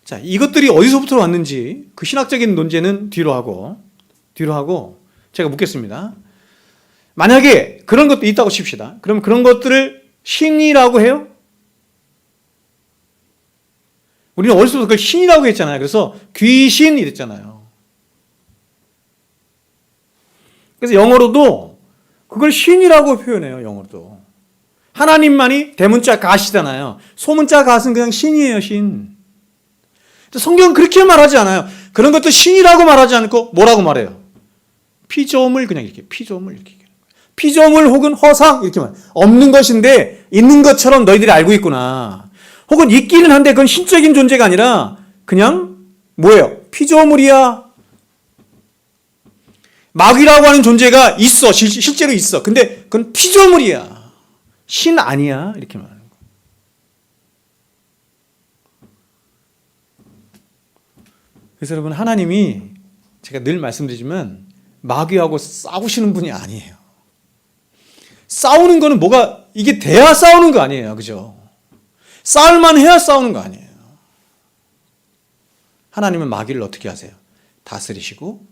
A: 자, 이것들이 어디서부터 왔는지 그 신학적인 논제는 뒤로 하고 제가 묻겠습니다. 만약에 그런 것도 있다고 칩시다. 그럼 그런 것들을 신이라고 해요? 우리는 어렸을 때부터 그걸 신이라고 했잖아요. 그래서 귀신 이랬잖아요. 그래서 영어로도 그걸 신이라고 표현해요. 영어로도. 하나님만이 대문자 갓이잖아요. 소문자 갓은 그냥 신이에요. 신. 성경은 그렇게 말하지 않아요. 그런 것도 신이라고 말하지 않고 뭐라고 말해요? 피조물 그냥 이렇게 피조물 이렇게. 피조물 혹은 허상 이렇게 말. 없는 것인데 있는 것처럼 너희들이 알고 있구나. 혹은 있기는 한데 그건 신적인 존재가 아니라 그냥 뭐예요? 피조물이야. 마귀라고 하는 존재가 있어. 실제로 있어. 근데 그건 피조물이야. 신 아니야. 이렇게 말하는 거예요. 그래서 여러분, 하나님이 제가 늘 말씀드리지만 마귀하고 싸우시는 분이 아니에요. 싸우는 거는 뭐가 이게 돼야 싸우는 거 아니에요. 그죠? 싸울만 해야 싸우는 거 아니에요. 하나님은 마귀를 어떻게 하세요? 다스리시고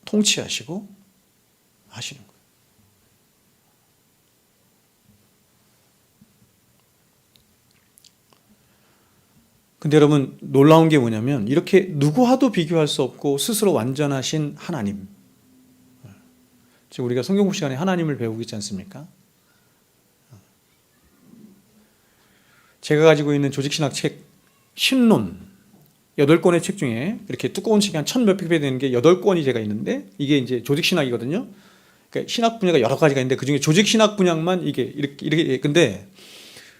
A: 통치하시고 하시는 거예요. 근데 여러분, 놀라운 게 뭐냐면 이렇게 누구와도 비교할 수 없고 스스로 완전하신 하나님, 지금 우리가 성경공 시간에 하나님을 배우고 있지 않습니까? 제가 가지고 있는 조직신학 책 신론 8권의 책 중에 이렇게 두꺼운 책이 한 1000몇백 배 되는 게 8권이 제가 있는데, 이게 이제 조직신학이거든요. 그러니까 신학 분야가 여러 가지가 있는데 그 중에 조직신학 분야만 이게 이렇게 근데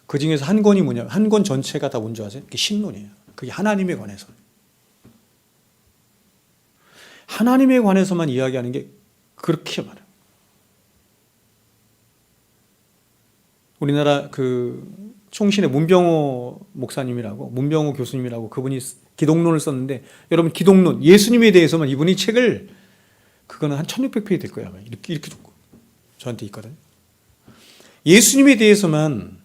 A: 그 중에서 한 권이 뭐냐, 한 권 전체가 다 뭔지 아세요? 그게 신론이에요. 그게 하나님에 관해서. 하나님에 관해서만 이야기하는 게 그렇게 많아요. 우리나라 그 총신의 문병호 목사님이라고, 문병호 교수님이라고, 그분이 기독론을 썼는데, 여러분 기독론, 예수님에 대해서만 이분이 책을, 그거는 한 1600페이지 될 거예요. 이렇게 듣고 저한테 있거든요. 예수님에 대해서 한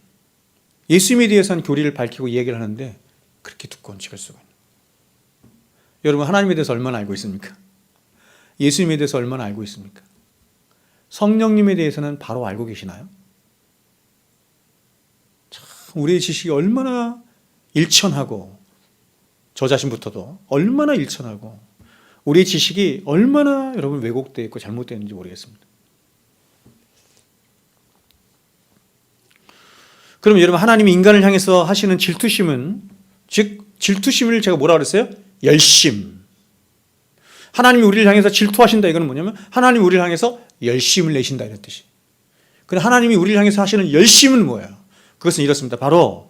A: 교리를 밝히고 이야기를 하는데 그렇게 두꺼운 책을 쓰고 있는. 여러분, 하나님에 대해서 얼마나 알고 있습니까? 예수님에 대해서 얼마나 알고 있습니까? 성령님에 대해서는 바로 알고 계시나요? 참, 우리의 지식이 얼마나 일천하고, 저 자신부터도 얼마나 일천하고, 우리의 지식이 얼마나 여러분 왜곡되어 있고 잘못되어 있는지 모르겠습니다. 그럼 여러분, 하나님이 인간을 향해서 하시는 질투심은, 즉 질투심을 제가 뭐라 그랬어요? 열심. 하나님이 우리를 향해서 질투하신다, 이거는 뭐냐면 하나님이 우리를 향해서 열심을 내신다, 이런 뜻이. 그런데 하나님이 우리를 향해서 하시는 열심은 뭐예요? 그것은 이렇습니다. 바로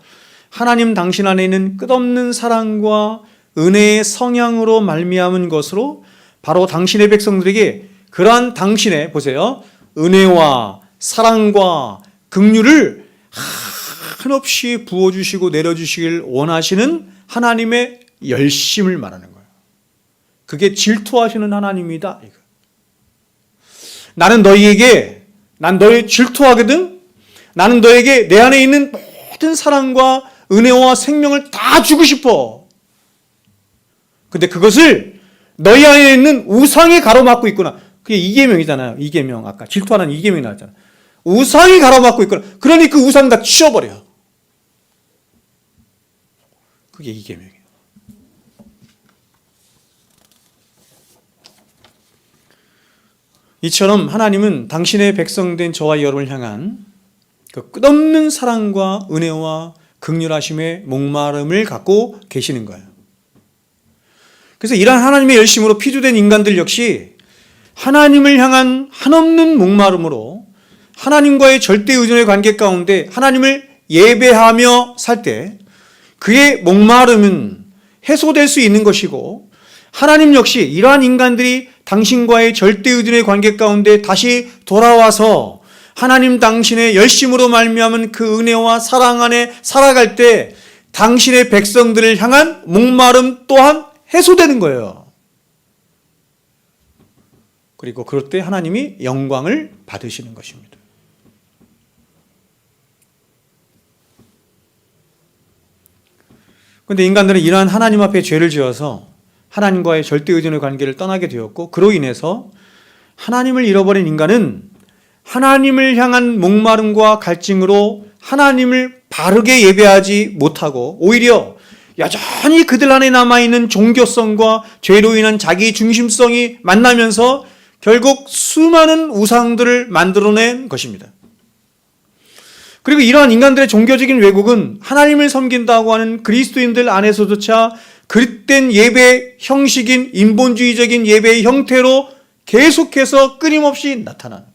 A: 하나님 당신 안에 있는 끝없는 사랑과 은혜의 성향으로 말미암은 것으로 바로 당신의 백성들에게 그러한 당신의, 보세요, 은혜와 사랑과 긍휼을 한없이 부어주시고 내려주시길 원하시는 하나님의 열심을 말하는 거예요. 그게 질투하시는 하나님이다, 이거. 난 너희 질투하거든. 나는 너에게 내 안에 있는 모든 사랑과 은혜와 생명을 다 주고 싶어. 근데 그것을 너희 안에 있는 우상이 가로막고 있구나. 그게 이계명이잖아요. 이계명, 아까 질투하는 이계명이 나왔잖아요. 우상이 가로막고 있구나. 그러니 그 우상 다 치워버려. 그게 이계명이에요. 이처럼 하나님은 당신의 백성된 저와 여러분을 향한 그 끝없는 사랑과 은혜와 긍휼하심의 목마름을 갖고 계시는 거예요. 그래서 이러한 하나님의 열심으로 피조된 인간들 역시 하나님을 향한 한없는 목마름으로 하나님과의 절대 의존의 관계 가운데 하나님을 예배하며 살 때 그의 목마름은 해소될 수 있는 것이고, 하나님 역시 이러한 인간들이 당신과의 절대 의존의 관계 가운데 다시 돌아와서 하나님 당신의 열심으로 말미암은 그 은혜와 사랑 안에 살아갈 때 당신의 백성들을 향한 목마름 또한 해소되는 거예요. 그리고 그럴 때 하나님이 영광을 받으시는 것입니다. 그런데 인간들은 이러한 하나님 앞에 죄를 지어서 하나님과의 절대 의존의 관계를 떠나게 되었고, 그로 인해서 하나님을 잃어버린 인간은 하나님을 향한 목마름과 갈증으로 하나님을 바르게 예배하지 못하고 오히려 여전히 그들 안에 남아있는 종교성과 죄로 인한 자기 중심성이 만나면서 결국 수많은 우상들을 만들어낸 것입니다. 그리고 이러한 인간들의 종교적인 왜곡은 하나님을 섬긴다고 하는 그리스도인들 안에서조차 그릇된 예배 형식인 인본주의적인 예배의 형태로 계속해서 끊임없이 나타나는,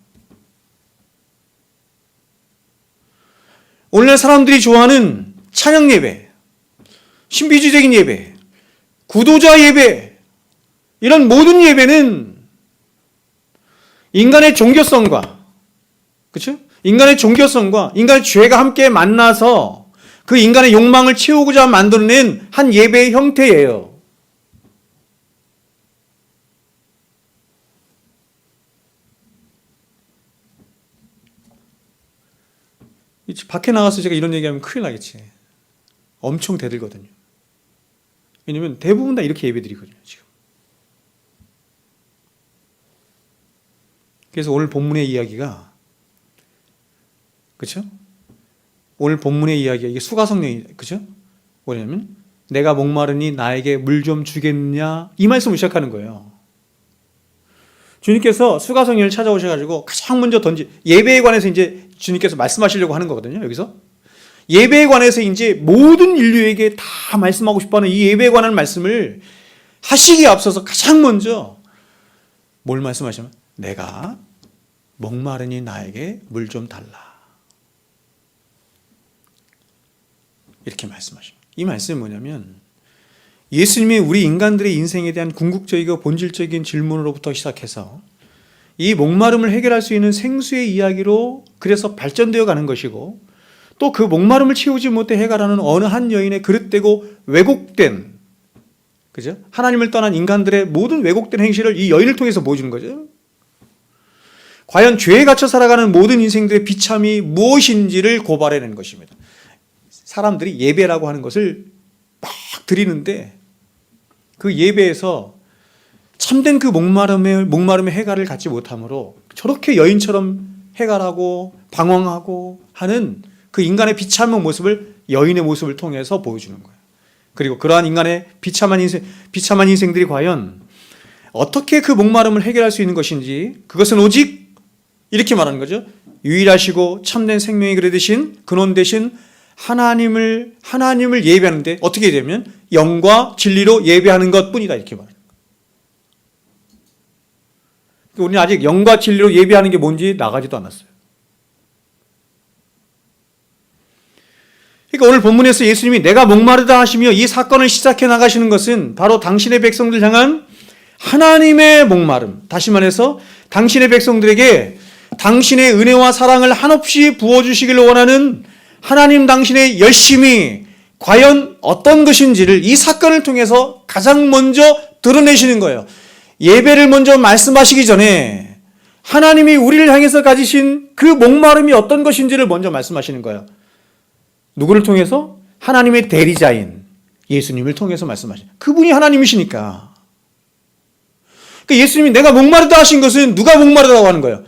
A: 오늘날 사람들이 좋아하는 찬양 예배, 신비주의적인 예배, 구도자 예배, 이런 모든 예배는 인간의 종교성과, 그렇죠? 인간의 종교성과 인간의 죄가 함께 만나서 그 인간의 욕망을 채우고자 만들어낸 한 예배의 형태예요. 밖에 나가서 제가 이런 얘기하면 큰일 나겠지. 엄청 대들거든요. 왜냐면 대부분 다 이렇게 예배드리거든요, 지금. 그래서 오늘 본문의 이야기가, 그렇죠? 오늘 본문의 이야기가 이게 수가성령이, 그렇죠? 뭐냐면 내가 목마르니 나에게 물 좀 주겠느냐, 이 말씀을 시작하는 거예요. 주님께서 수가성령을 찾아오셔가지고 가장 먼저 예배에 관해서 이제 주님께서 말씀하시려고 하는 거거든요, 여기서. 예배에 관해서 이제 모든 인류에게 다 말씀하고 싶어 하는 이 예배에 관한 말씀을 하시기에 앞서서 가장 먼저 뭘 말씀하시면, 내가 목마르니 나에게 물 좀 달라, 이렇게 말씀하십니다. 이 말씀이 뭐냐면, 예수님이 우리 인간들의 인생에 대한 궁극적이고 본질적인 질문으로부터 시작해서 이 목마름을 해결할 수 있는 생수의 이야기로 그래서 발전되어 가는 것이고, 또 그 목마름을 채우지 못해 해결하는 어느 한 여인의 그릇되고 왜곡된, 그죠? 하나님을 떠난 인간들의 모든 왜곡된 행실을 이 여인을 통해서 보여주는 거죠. 과연 죄에 갇혀 살아가는 모든 인생들의 비참이 무엇인지를 고발해내는 것입니다. 사람들이 예배라고 하는 것을 막 드리는데 그 예배에서 참된 그 목마름의 해결을 갖지 못함으로 저렇게 여인처럼 해결하고 방황하고 하는 그 인간의 비참한 모습을 여인의 모습을 통해서 보여주는 거예요. 그리고 그러한 인간의 비참한 인생들이 과연 어떻게 그 목마름을 해결할 수 있는 것인지, 그것은 오직 이렇게 말하는 거죠. 유일하시고 참된 생명의 그릇 되신 근원 되신 하나님을 예배하는데 어떻게 되면 영과 진리로 예배하는 것뿐이다, 이렇게 말해요. 우리는 아직 영과 진리로 예배하는 게 뭔지 나가지도 않았어요. 그러니까 오늘 본문에서 예수님이 내가 목마르다 하시며 이 사건을 시작해 나가시는 것은 바로 당신의 백성들 향한 하나님의 목마름, 다시 말해서 당신의 백성들에게 당신의 은혜와 사랑을 한없이 부어주시기를 원하는 하나님 당신의 열심이 과연 어떤 것인지를 이 사건을 통해서 가장 먼저 드러내시는 거예요. 예배를 먼저 말씀하시기 전에 하나님이 우리를 향해서 가지신 그 목마름이 어떤 것인지를 먼저 말씀하시는 거예요. 누구를 통해서? 하나님의 대리자인 예수님을 통해서 말씀하시는, 그분이 하나님이시니까. 그러니까 예수님이 내가 목마르다 하신 것은 누가 목마르다고 하는 거예요?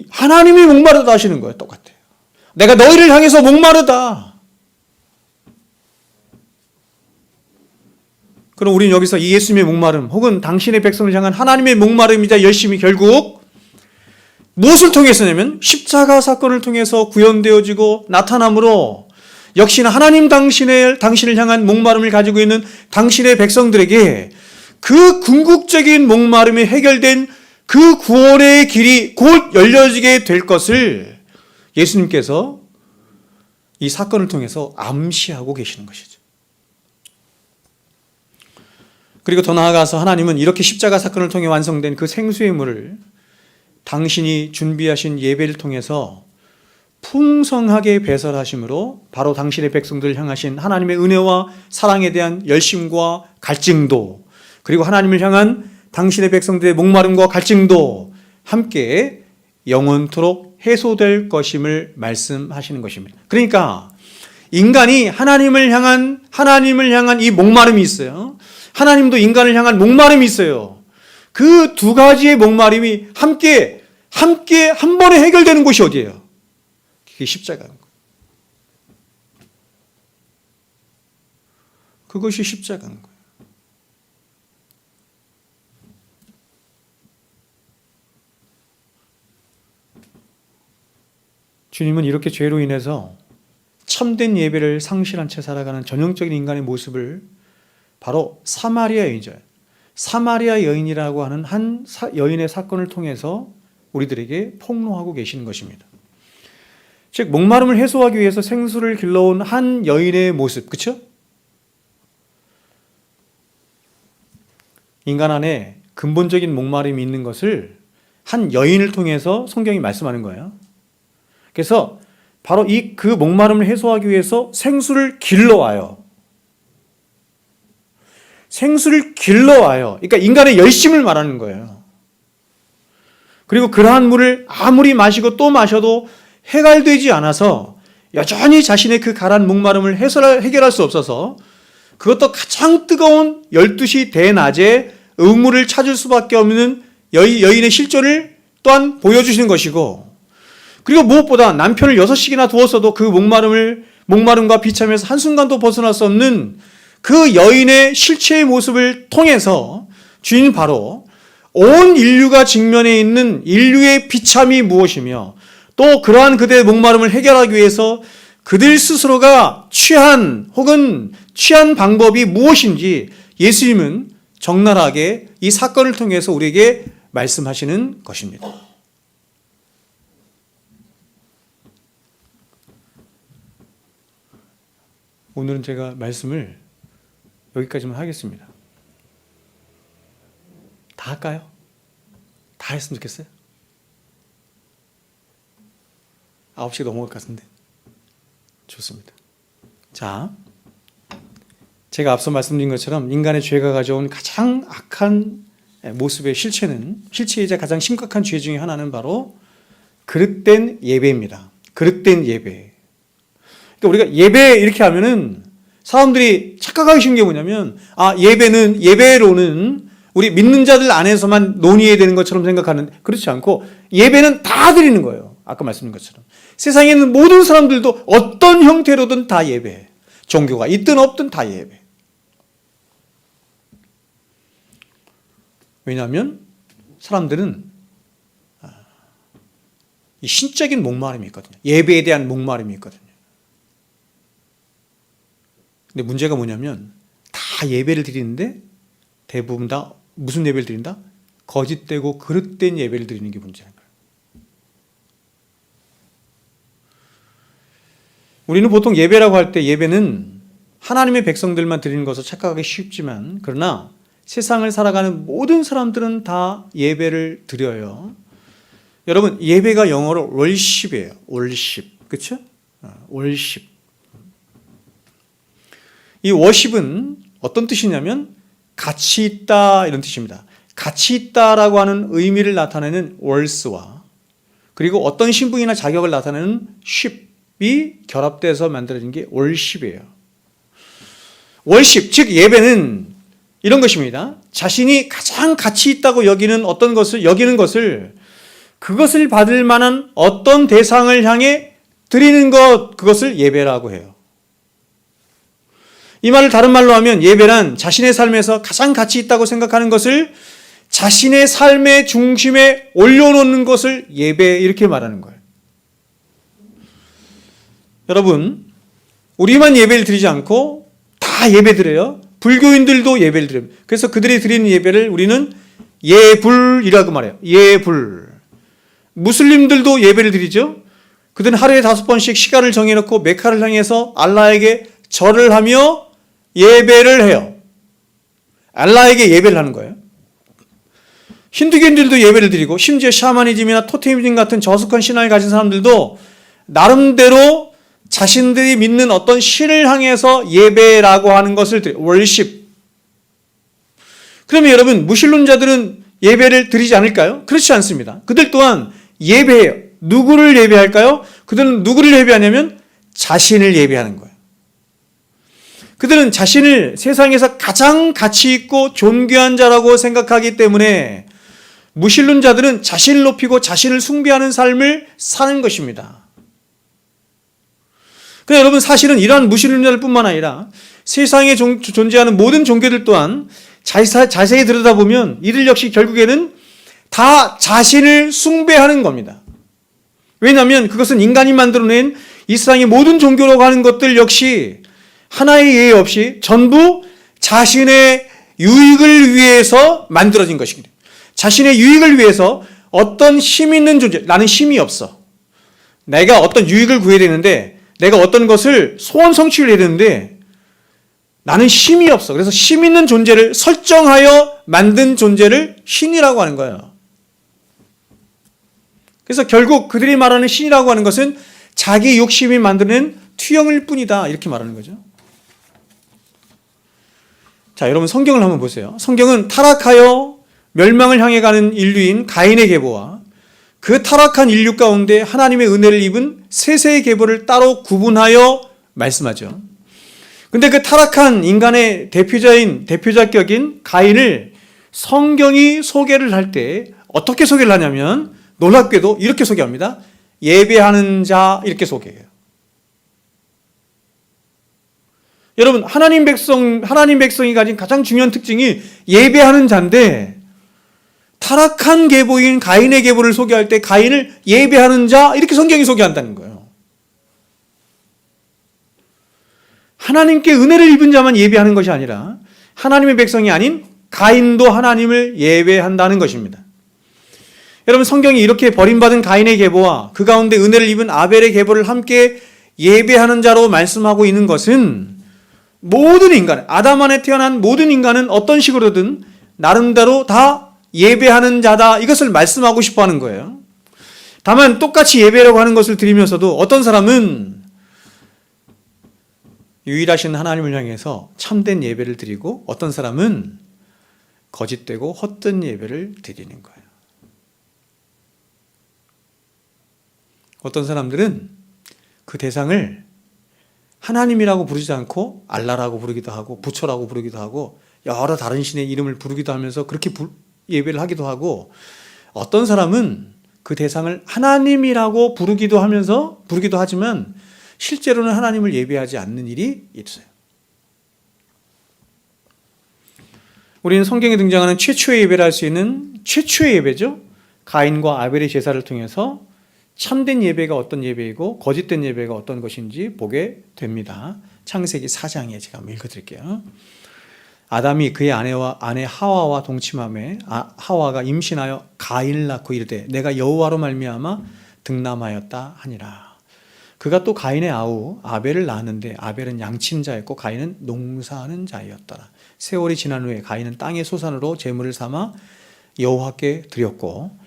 A: 하나님이 목마르다 하시는 거예요. 똑같아요. 내가 너희를 향해서 목마르다. 그럼 우리는 여기서 이 예수님의 목마름 혹은 당신의 백성을 향한 하나님의 목마름이자 열심이 결국 무엇을 통해서냐면 십자가 사건을 통해서 구현되어지고 나타남으로 역시나 하나님 당신을 향한 목마름을 가지고 있는 당신의 백성들에게 그 궁극적인 목마름이 해결된 그 구원의 길이 곧 열려지게 될 것을 예수님께서 이 사건을 통해서 암시하고 계시는 것이죠. 그리고 더 나아가서 하나님은 이렇게 십자가 사건을 통해 완성된 그 생수의 물을 당신이 준비하신 예배를 통해서 풍성하게 배설하심으로 바로 당신의 백성들을 향하신 하나님의 은혜와 사랑에 대한 열심과 갈증도, 그리고 하나님을 향한 당신의 백성들의 목마름과 갈증도 함께 영원토록 해소될 것임을 말씀하시는 것입니다. 그러니까 인간이 하나님을 향한 이 목마름이 있어요. 하나님도 인간을 향한 목마름이 있어요. 그 두 가지의 목마름이 함께 한 번에 해결되는 곳이 어디예요? 그게 십자가인 거예요. 그것이 십자가인 거예요. 주님은 이렇게 죄로 인해서 참된 예배를 상실한 채 살아가는 전형적인 인간의 모습을 바로 사마리아 여인이라고 하는 한 여인의 사건을 통해서 우리들에게 폭로하고 계시는 것입니다. 즉 목마름을 해소하기 위해서 생수를 길러온 한 여인의 모습, 그렇죠? 인간 안에 근본적인 목마름이 있는 것을 한 여인을 통해서 성경이 말씀하는 거예요. 그래서 바로 그 목마름을 해소하기 위해서 생수를 길러와요. 그러니까 인간의 열심을 말하는 거예요. 그리고 그러한 물을 아무리 마시고 또 마셔도 해갈되지 않아서 여전히 자신의 그 가란 목마름을 해결할 수 없어서 그것도 가장 뜨거운 12시 대낮에 의무를 찾을 수밖에 없는 여인의 실존을 또한 보여주시는 것이고, 그리고 무엇보다 남편을 6식이나 두었어도 그 목마름과 비참에서 한순간도 벗어날 수 없는 그 여인의 실체의 모습을 통해서 주인은 바로 온 인류가 직면해 있는 인류의 비참이 무엇이며, 또 그러한 그들의 목마름을 해결하기 위해서 그들 스스로가 취한 방법이 무엇인지 예수님은 적나라하게 이 사건을 통해서 우리에게 말씀하시는 것입니다. 오늘은 제가 말씀을 여기까지만 하겠습니다. 다 할까요? 다 했으면 좋겠어요? 9시 넘어갈 것 같은데. 좋습니다. 자, 제가 앞서 말씀드린 것처럼 인간의 죄가 가져온 가장 악한 모습의 실체이자 가장 심각한 죄 중에 하나는 바로 그릇된 예배입니다. 그릇된 예배. 그러니까 우리가 예배 이렇게 하면은 사람들이 착각하기 쉬운 게 뭐냐면, 예배로는 우리 믿는 자들 안에서만 논의해야 되는 것처럼 생각하는데, 그렇지 않고 예배는 다 드리는 거예요. 아까 말씀드린 것처럼 세상에 있는 모든 사람들도 어떤 형태로든 다 예배, 종교가 있든 없든 다 예배. 왜냐하면 사람들은 이 신적인 목마름이 있거든요. 예배에 대한 목마름이 있거든요. 근데 문제가 뭐냐면 다 예배를 드리는데 대부분 다 무슨 예배를 드린다? 거짓되고 그릇된 예배를 드리는 게 문제인 거예요. 우리는 보통 예배라고 할 때 예배는 하나님의 백성들만 드리는 것을 착각하기 쉽지만, 그러나 세상을 살아가는 모든 사람들은 다 예배를 드려요. 여러분, 예배가 영어로 worship이에요. worship. 그렇죠? worship. 이 worship은 어떤 뜻이냐면 가치 있다 이런 뜻입니다. 가치 있다라고 하는 의미를 나타내는 words와 그리고 어떤 신분이나 자격을 나타내는 ship이 결합돼서 만들어진 게 worship이에요. worship, 즉 예배는 이런 것입니다. 자신이 가장 가치 있다고 여기는 것을 그것을 받을 만한 어떤 대상을 향해 드리는 것, 그것을 예배라고 해요. 이 말을 다른 말로 하면 예배란 자신의 삶에서 가장 가치 있다고 생각하는 것을 자신의 삶의 중심에 올려놓는 것을 예배, 이렇게 말하는 거예요. 여러분, 우리만 예배를 드리지 않고 다 예배 드려요. 불교인들도 예배를 드려요. 그래서 그들이 드리는 예배를 우리는 예불이라고 말해요. 예불. 무슬림들도 예배를 드리죠. 그들은 하루에 5번씩 시간을 정해놓고 메카를 향해서 알라에게 절을 하며 예배를 해요. 알라에게 예배를 하는 거예요. 힌두교인들도 예배를 드리고, 심지어 샤머니즘이나 토테미즘 같은 저속한 신앙을 가진 사람들도 나름대로 자신들이 믿는 어떤 신을 향해서 예배라고 하는 것을 드려요. worship. 그러면 여러분, 무신론자들은 예배를 드리지 않을까요? 그렇지 않습니다. 그들 또한 예배해요. 누구를 예배할까요? 그들은 누구를 예배하냐면 자신을 예배하는 거예요. 그들은 자신을 세상에서 가장 가치 있고 존귀한 자라고 생각하기 때문에 무신론자들은 자신을 높이고 자신을 숭배하는 삶을 사는 것입니다. 그러나 여러분, 사실은 이러한 무신론자들 뿐만 아니라 세상에 존재하는 모든 종교들 또한 자세히 들여다보면 이들 역시 결국에는 다 자신을 숭배하는 겁니다. 왜냐하면 그것은 인간이 만들어낸 이 세상의 모든 종교라고 하는 것들 역시 하나의 예외 없이 전부 자신의 유익을 위해서 만들어진 것입니다. 자신의 유익을 위해서 어떤 힘 있는 존재, 나는 힘이 없어. 내가 어떤 유익을 구해야 되는데, 내가 어떤 것을 소원 성취를 해야 되는데 나는 힘이 없어. 그래서 힘 있는 존재를 설정하여 만든 존재를 신이라고 하는 거예요. 그래서 결국 그들이 말하는 신이라고 하는 것은 자기 욕심이 만드는 투영일 뿐이다, 이렇게 말하는 거죠. 자, 여러분, 성경을 한번 보세요. 성경은 타락하여 멸망을 향해 가는 인류인 가인의 계보와 그 타락한 인류 가운데 하나님의 은혜를 입은 셋의 계보를 따로 구분하여 말씀하죠. 근데 그 타락한 인간의 대표자격인 가인을 성경이 소개를 할 때 어떻게 소개를 하냐면 놀랍게도 이렇게 소개합니다. 예배하는 자 이렇게 소개해요. 여러분, 하나님 백성이 가진 가장 중요한 특징이 예배하는 자인데 타락한 계보인 가인의 계보를 소개할 때 가인을 예배하는 자 이렇게 성경이 소개한다는 거예요. 하나님께 은혜를 입은 자만 예배하는 것이 아니라 하나님의 백성이 아닌 가인도 하나님을 예배한다는 것입니다. 여러분, 성경이 이렇게 버림받은 가인의 계보와 그 가운데 은혜를 입은 아벨의 계보를 함께 예배하는 자로 말씀하고 있는 것은 모든 인간, 아담 안에 태어난 모든 인간은 어떤 식으로든 나름대로 다 예배하는 자다, 이것을 말씀하고 싶어 하는 거예요. 다만 똑같이 예배라고 하는 것을 드리면서도 어떤 사람은 유일하신 하나님을 향해서 참된 예배를 드리고 어떤 사람은 거짓되고 헛된 예배를 드리는 거예요. 어떤 사람들은 그 대상을 하나님이라고 부르지 않고 알라라고 부르기도 하고 부처라고 부르기도 하고 여러 다른 신의 이름을 부르기도 하면서 그렇게 예배를 하기도 하고, 어떤 사람은 그 대상을 하나님이라고 부르기도 하지만 실제로는 하나님을 예배하지 않는 일이 있어요. 우리는 성경에 등장하는 최초의 예배를 할 수 있는 최초의 예배죠. 가인과 아벨의 제사를 통해서 참된 예배가 어떤 예배이고 거짓된 예배가 어떤 것인지 보게 됩니다. 창세기 4장에 제가 한번 읽어드릴게요. 아담이 그의 아내 하와와 동침하매 하와가 임신하여 가인을 낳고 이르되 내가 여호와로 말미암아 득남하였다 하니라. 그가 또 가인의 아우 아벨을 낳았는데 아벨은 양치는 자였고 가인은 농사하는 자였더라. 세월이 지난 후에 가인은 땅의 소산으로 제물을 삼아 여호와께 드렸고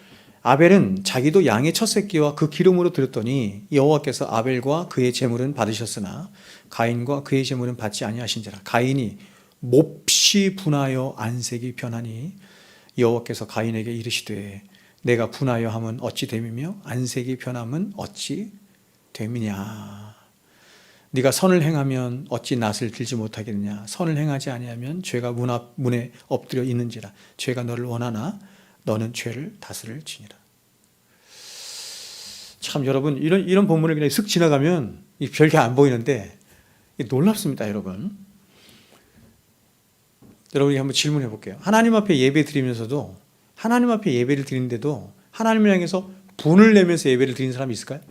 A: 아벨은 자기도 양의 첫 새끼와 그 기름으로 드렸더니 여호와께서 아벨과 그의 제물은 받으셨으나 가인과 그의 제물은 받지 아니하신지라. 가인이 몹시 분하여 안색이 변하니 여호와께서 가인에게 이르시되 내가 분하여 함은 어찌 됨이며 안색이 변함은 어찌 됨이냐. 네가 선을 행하면 어찌 낫을 들지 못하겠느냐. 선을 행하지 아니하면 죄가 문에 엎드려 있는지라. 죄가 너를 원하나 너는 죄를 다스릴지니라. 참 여러분, 이런 본문을 그냥 슥 지나가면 별게 안 보이는데 놀랍습니다. 여러분, 여러분이 한번 질문해 볼게요. 하나님 앞에 예배 드리면서도, 하나님 앞에 예배를 드리는데도 하나님을 향해서 분을 내면서 예배를 드리는 사람이 있을까요?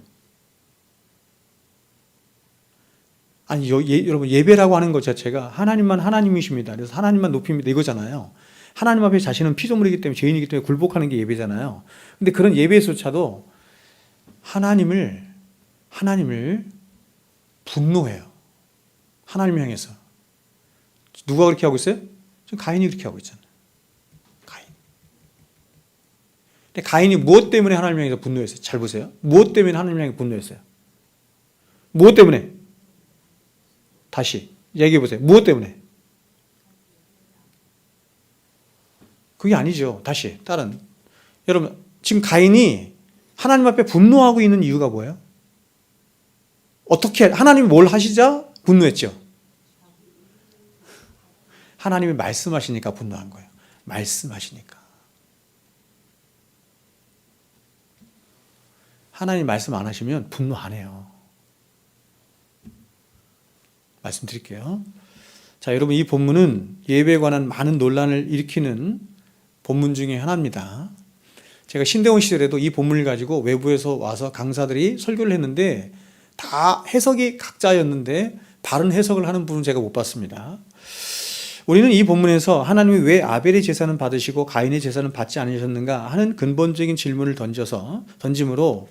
A: 아니, 여러분, 예배라고 하는 것 자체가 하나님만 하나님이십니다, 그래서 하나님만 높입니다, 이거잖아요. 하나님 앞에 자신은 피조물이기 때문에, 죄인이기 때문에 굴복하는 게 예배잖아요. 근데 그런 예배에서조차도 하나님을 분노해요. 하나님을 향해서. 누가 그렇게 하고 있어요? 지금 가인이 그렇게 하고 있잖아요. 가인. 근데 가인이 무엇 때문에 하나님을 향해서 분노했어요? 잘 보세요. 무엇 때문에 하나님을 향해 분노했어요? 무엇 때문에? 다시 얘기해 보세요. 무엇 때문에? 그게 아니죠. 다시 다른. 여러분, 지금 가인이 하나님 앞에 분노하고 있는 이유가 뭐예요? 어떻게 하나님이 뭘 하시자 분노했죠? 하나님이 말씀하시니까 분노한 거예요. 말씀하시니까. 하나님 말씀 안 하시면 분노 안 해요. 말씀드릴게요. 자, 여러분, 이 본문은 예배에 관한 많은 논란을 일으키는 본문 중에 하나입니다. 제가 신대원 시절에도 이 본문을 가지고 외부에서 와서 강사들이 설교를 했는데 다 해석이 각자였는데 바른 해석을 하는 분은 제가 못 봤습니다. 우리는 이 본문에서 하나님이 왜 아벨의 제사는 받으시고 가인의 제사는 받지 않으셨는가 하는 근본적인 질문을 던짐으로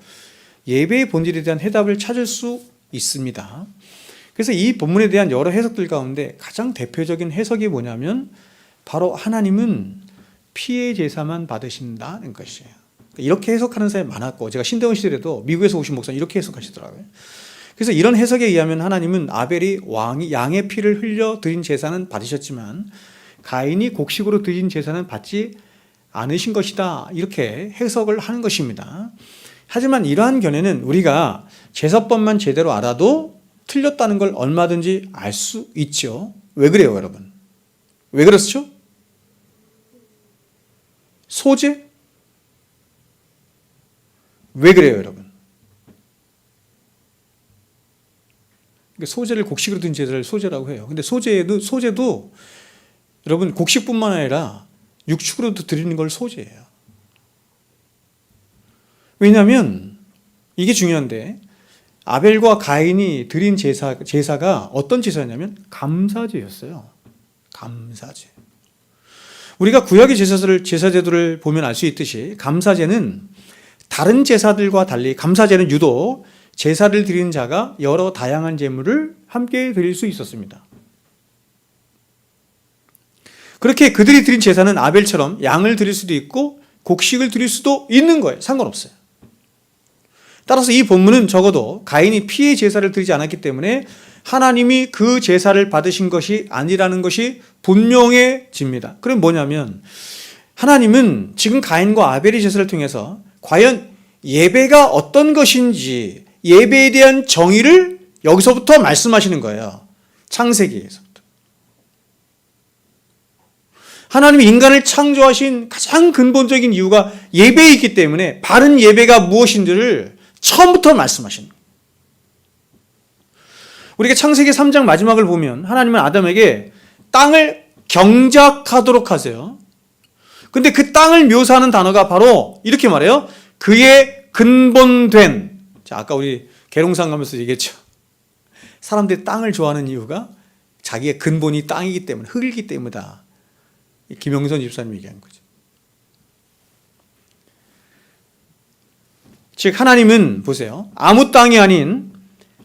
A: 예배의 본질에 대한 해답을 찾을 수 있습니다. 그래서 이 본문에 대한 여러 해석들 가운데 가장 대표적인 해석이 뭐냐면 바로 하나님은 피의 제사만 받으신다는 것이에요. 이렇게 해석하는 사람이 많았고, 제가 신대원 시절에도 미국에서 오신 목사님 이렇게 해석하시더라고요. 그래서 이런 해석에 의하면 하나님은 아벨이 양의 피를 흘려 드린 제사는 받으셨지만 가인이 곡식으로 드린 제사는 받지 않으신 것이다. 이렇게 해석을 하는 것입니다. 하지만 이러한 견해는 우리가 제사법만 제대로 알아도 틀렸다는 걸 얼마든지 알 수 있죠. 왜 그래요, 여러분? 왜 그렇죠? 소제? 왜 그래요, 여러분? 소제를 곡식으로 든 제사를 소제라고 해요. 근데 소제도 여러분 곡식뿐만 아니라 육축으로도 드리는 걸 소제예요. 왜냐하면 이게 중요한데 아벨과 가인이 드린 제사가 어떤 제사였냐면 감사제였어요. 감사제. 우리가 구약의 제사제도를 보면 알 수 있듯이 감사제는 다른 제사들과 달리 감사제는 유독 제사를 드리는 자가 여러 다양한 제물을 함께 드릴 수 있었습니다. 그렇게 그들이 드린 제사는 아벨처럼 양을 드릴 수도 있고 곡식을 드릴 수도 있는 거예요. 상관없어요. 따라서 이 본문은 적어도 가인이 피의 제사를 드리지 않았기 때문에 하나님이 그 제사를 받으신 것이 아니라는 것이 분명해집니다. 그럼 뭐냐면 하나님은 지금 가인과 아벨의 제사를 통해서 과연 예배가 어떤 것인지 예배에 대한 정의를 여기서부터 말씀하시는 거예요. 창세기에서부터. 하나님이 인간을 창조하신 가장 근본적인 이유가 예배에 있기 때문에 바른 예배가 무엇인지를 처음부터 말씀하시는 거예요. 우리가 창세기 3장 마지막을 보면 하나님은 아담에게 땅을 경작하도록 하세요. 근데 그 땅을 묘사하는 단어가 바로 이렇게 말해요. 그의 근본된, 자, 아까 우리 계룡산 가면서 얘기했죠. 사람들이 땅을 좋아하는 이유가 자기의 근본이 땅이기 때문에, 흙이기 때문이다. 김영선 집사님이 얘기한 거죠. 즉 하나님은 보세요. 아무 땅이 아닌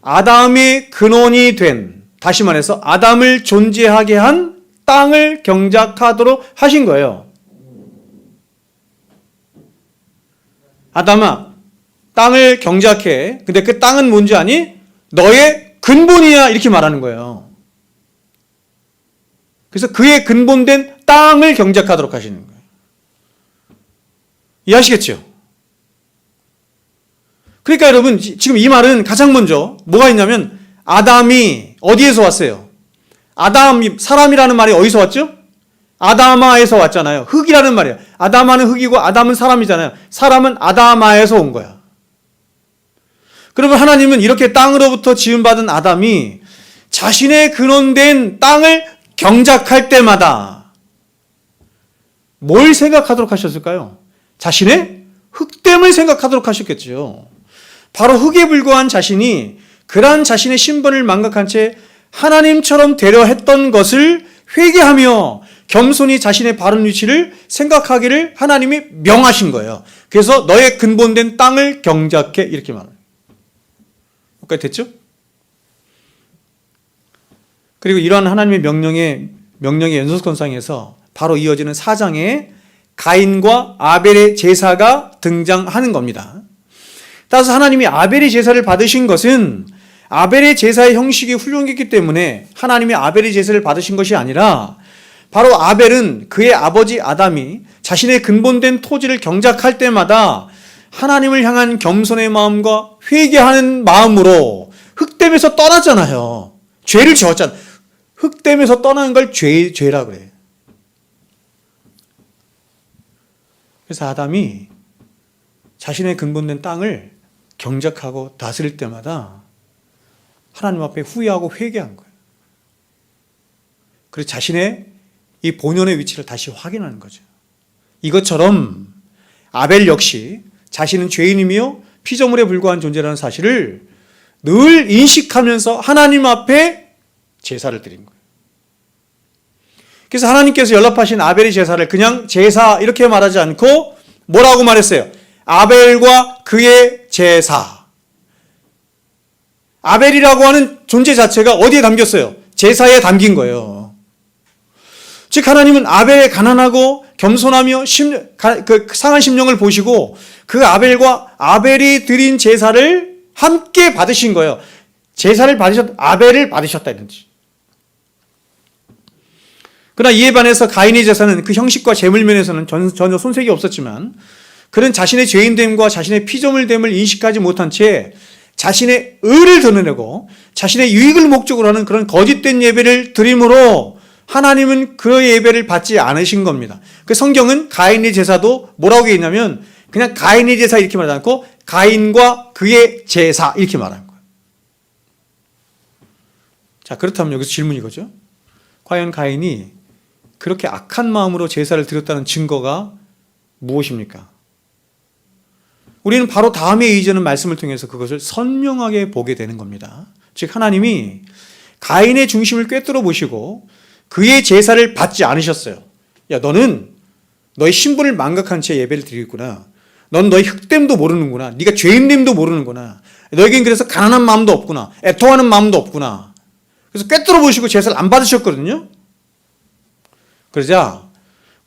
A: 아담의 근원이 된, 다시 말해서 아담을 존재하게 한 땅을 경작하도록 하신 거예요. 아담아, 땅을 경작해. 근데 그 땅은 뭔지 아니? 너의 근본이야. 이렇게 말하는 거예요. 그래서 그의 근본된 땅을 경작하도록 하시는 거예요. 이해하시겠죠? 그러니까 여러분 지금 이 말은 가장 먼저 뭐가 있냐면 아담이 어디에서 왔어요? 아담이 사람이라는 말이 어디서 왔죠? 아다마에서 왔잖아요. 흙이라는 말이에요. 아다마는 흙이고 아담은 사람이잖아요. 사람은 아다마에서 온 거야. 그러면 하나님은 이렇게 땅으로부터 지음받은 아담이 자신의 근원된 땅을 경작할 때마다 뭘 생각하도록 하셨을까요? 자신의 흙됨을 생각하도록 하셨겠죠. 바로 흙에 불과한 자신이 그러한 자신의 신분을 망각한 채 하나님처럼 되려 했던 것을 회개하며 겸손히 자신의 바른 위치를 생각하기를 하나님이 명하신 거예요. 그래서 너의 근본된 땅을 경작해 이렇게 말해요. 여기까지 됐죠? 그리고 이러한 하나님의 명령의 연속선상에서 바로 이어지는 4장에 가인과 아벨의 제사가 등장하는 겁니다. 따라서 하나님이 아벨의 제사를 받으신 것은 아벨의 제사의 형식이 훌륭했기 때문에 하나님이 아벨의 제사를 받으신 것이 아니라 바로 아벨은 그의 아버지 아담이 자신의 근본된 토지를 경작할 때마다 하나님을 향한 겸손의 마음과 회개하는 마음으로 흙됨에서 떠났잖아요. 죄를 지었잖아요. 흙됨에서 떠나는 걸 죄라 그래요. 그래서 아담이 자신의 근본된 땅을 경작하고 다스릴 때마다 하나님 앞에 후회하고 회개한 거예요. 그래서 자신의 이 본연의 위치를 다시 확인하는 거죠. 이것처럼 아벨 역시 자신은 죄인이며 피조물에 불과한 존재라는 사실을 늘 인식하면서 하나님 앞에 제사를 드린 거예요. 그래서 하나님께서 연락하신 아벨의 제사를 그냥 제사 이렇게 말하지 않고 뭐라고 말했어요? 아벨과 그의 제사. 아벨이라고 하는 존재 자체가 어디에 담겼어요? 제사에 담긴 거예요. 즉 하나님은 아벨의 가난하고 겸손하며 그 상한 심령을 보시고 그 아벨과 아벨이 드린 제사를 함께 받으신 거예요. 제사를 받으셨, 아벨을 받으셨다 이런지. 그러나 이에 반해서 가인의 제사는 그 형식과 제물면에서는 전혀 손색이 없었지만 그는 자신의 죄인됨과 자신의 피조물됨을 인식하지 못한 채 자신의 의를 드러내고 자신의 유익을 목적으로 하는 그런 거짓된 예배를 드림으로 하나님은 그 예배를 받지 않으신 겁니다. 그 성경은 가인의 제사도 뭐라고 얘기했냐면 그냥 가인의 제사 이렇게 말하지 않고 가인과 그의 제사 이렇게 말하는 거예요. 자, 그렇다면 여기서 질문이 거죠. 과연 가인이 그렇게 악한 마음으로 제사를 드렸다는 증거가 무엇입니까? 우리는 바로 다음에 이어지는 말씀을 통해서 그것을 선명하게 보게 되는 겁니다. 즉 하나님이 가인의 중심을 꿰뚫어 보시고 그의 제사를 받지 않으셨어요. 야, 너는 너의 신분을 망각한 채 예배를 드리겠구나. 넌 너의 흑됨도 모르는구나. 네가 죄인됨도 모르는구나. 너에겐 그래서 가난한 마음도 없구나. 애통하는 마음도 없구나. 그래서 꿰뚫어 보시고 제사를 안 받으셨거든요. 그러자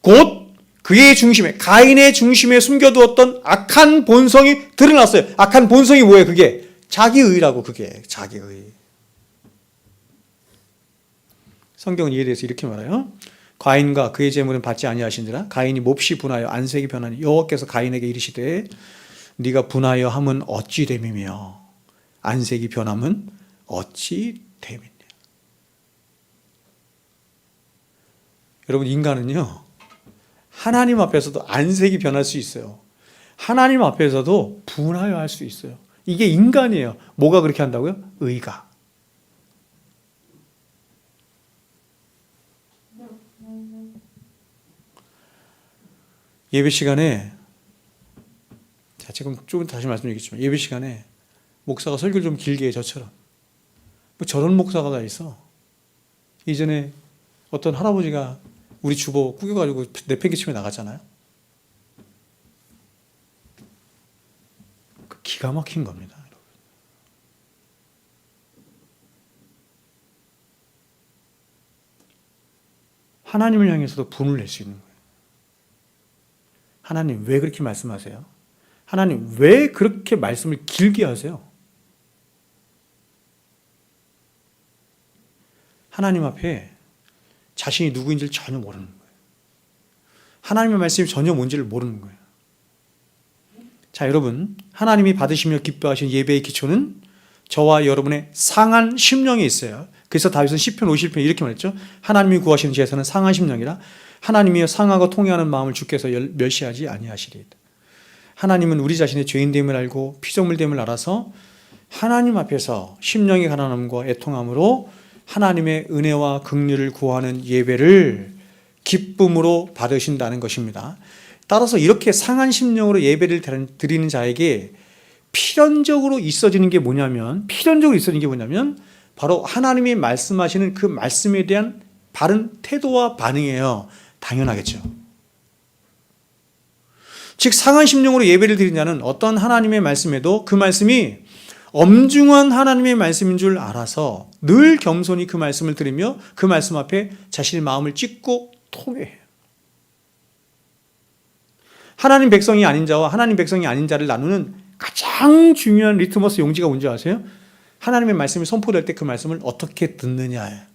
A: 곧 그의 중심에, 가인의 중심에 숨겨두었던 악한 본성이 드러났어요. 악한 본성이 뭐예요? 그게 자기의라고. 그게 자기의. 성경은 이에 대해서 이렇게 말해요. 가인과 그의 제물은 받지 아니하신지라 가인이 몹시 분하여 안색이 변하니 여호와께서 가인에게 이르시되 네가 분하여 함은 어찌 됨이며 안색이 변함은 어찌 됨이냐. 여러분, 인간은요 하나님 앞에서도 안색이 변할 수 있어요. 하나님 앞에서도 분하여 할 수 있어요. 이게 인간이에요. 뭐가 그렇게 한다고요? 의가. 예배 시간에, 자, 지금 좀 다시 말씀드리겠지만 예배 시간에 목사가 설교를 좀 길게 해. 저처럼 뭐 저런 목사가 다 있어. 이전에 어떤 할아버지가 우리 주보 꾸겨가지고 내팽개치며 나갔잖아요. 기가 막힌 겁니다. 하나님을 향해서도 분을 낼 수 있는 거예요. 하나님 왜 그렇게 말씀하세요? 하나님 왜 그렇게 말씀을 길게 하세요? 하나님 앞에 자신이 누구인지를 전혀 모르는 거예요. 하나님의 말씀이 전혀 뭔지를 모르는 거예요. 자, 여러분, 하나님이 받으시며 기뻐하신 예배의 기초는 저와 여러분의 상한 심령에 있어요. 그래서 다윗은 시편 51편 이렇게 말했죠. 하나님이 구하시는 제사는 상한 심령이라 하나님이여 상하고 통회하는 마음을 주께서 멸시하지 아니하시리이다. 하나님은 우리 자신의 죄인됨을 알고 피조물됨을 알아서 하나님 앞에서 심령의 가난함과 애통함으로 하나님의 은혜와 긍휼을 구하는 예배를 기쁨으로 받으신다는 것입니다. 따라서 이렇게 상한 심령으로 예배를 드리는 자에게 필연적으로 있어지는 게 뭐냐면 바로 하나님이 말씀하시는 그 말씀에 대한 바른 태도와 반응이에요. 당연하겠죠. 즉 상한 심령으로 예배를 드리는 자는 어떤 하나님의 말씀에도 그 말씀이 엄중한 하나님의 말씀인 줄 알아서 늘 겸손히 그 말씀을 들으며 그 말씀 앞에 자신의 마음을 찢고 통회해요. 하나님 백성이 아닌 자와 하나님 백성이 아닌 자를 나누는 가장 중요한 리트머스 용지가 뭔지 아세요? 하나님의 말씀이 선포될 때 그 말씀을 어떻게 듣느냐예요.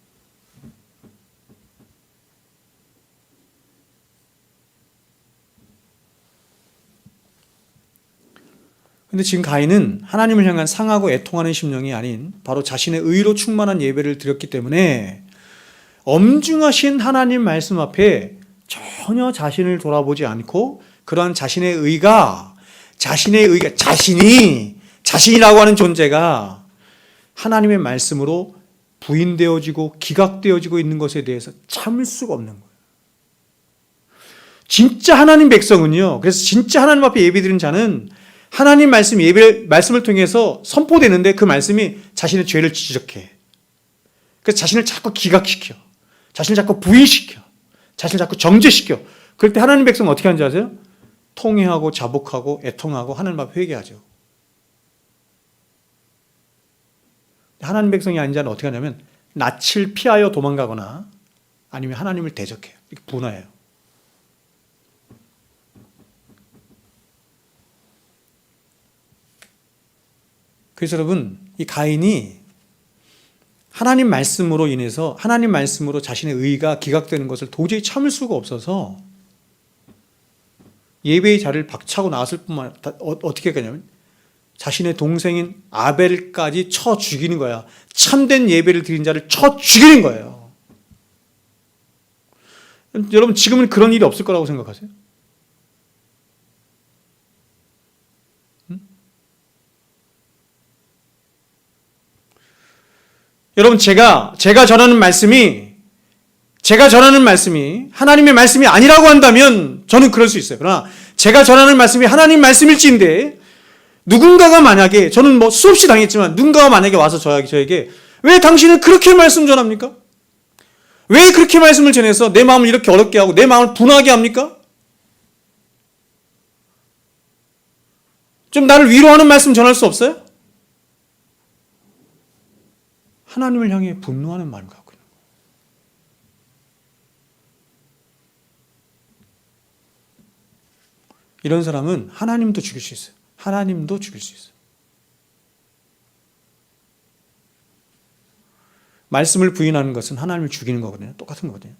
A: 근데 지금 가인은 하나님을 향한 상하고 애통하는 심령이 아닌 바로 자신의 의로 충만한 예배를 드렸기 때문에 엄중하신 하나님 말씀 앞에 전혀 자신을 돌아보지 않고 그러한 자신이라고 하는 존재가 하나님의 말씀으로 부인되어지고 기각되어지고 있는 것에 대해서 참을 수가 없는 거예요. 진짜 하나님 백성은요, 그래서 진짜 하나님 앞에 예배드리는 자는 하나님 말씀을 통해서 선포되는데 그 말씀이 자신의 죄를 지적해. 그래서 자신을 자꾸 기각시켜. 자신을 자꾸 부인시켜. 자신을 자꾸 정죄시켜. 그럴 때 하나님 백성은 어떻게 하는지 아세요? 통회하고 자복하고 애통하고 하나님 앞에 회개하죠. 하나님 백성이 아닌 자는 어떻게 하냐면 낯을 피하여 도망가거나 아니면 하나님을 대적해요. 이렇게 분화해요. 그래서 여러분, 이 가인이 하나님 말씀으로 인해서 하나님 말씀으로 자신의 의가 기각되는 것을 도저히 참을 수가 없어서 예배의 자리를 박차고 나왔을 뿐만 아니라 어떻게 했냐면 자신의 동생인 아벨까지 쳐 죽이는 거야. 참된 예배를 드린 자를 쳐 죽이는 거예요. 여러분 지금은 그런 일이 없을 거라고 생각하세요? 여러분 제가 전하는 말씀이 하나님의 말씀이 아니라고 한다면 저는 그럴 수 있어요. 그러나 제가 전하는 말씀이 하나님 말씀일지인데 누군가가 만약에 저는 뭐 수없이 당했지만 누군가가 만약에 와서 저에게 왜 당신은 그렇게 말씀 전합니까? 왜 그렇게 말씀을 전해서 내 마음을 이렇게 어렵게 하고 내 마음을 분하게 합니까? 좀 나를 위로하는 말씀 전할 수 없어요? 하나님을 향해 분노하는 마음을 갖고 있는 거예요. 이런 사람은 하나님도 죽일 수 있어요. 하나님도 죽일 수 있어요. 말씀을 부인하는 것은 하나님을 죽이는 거거든요. 똑같은 거거든요.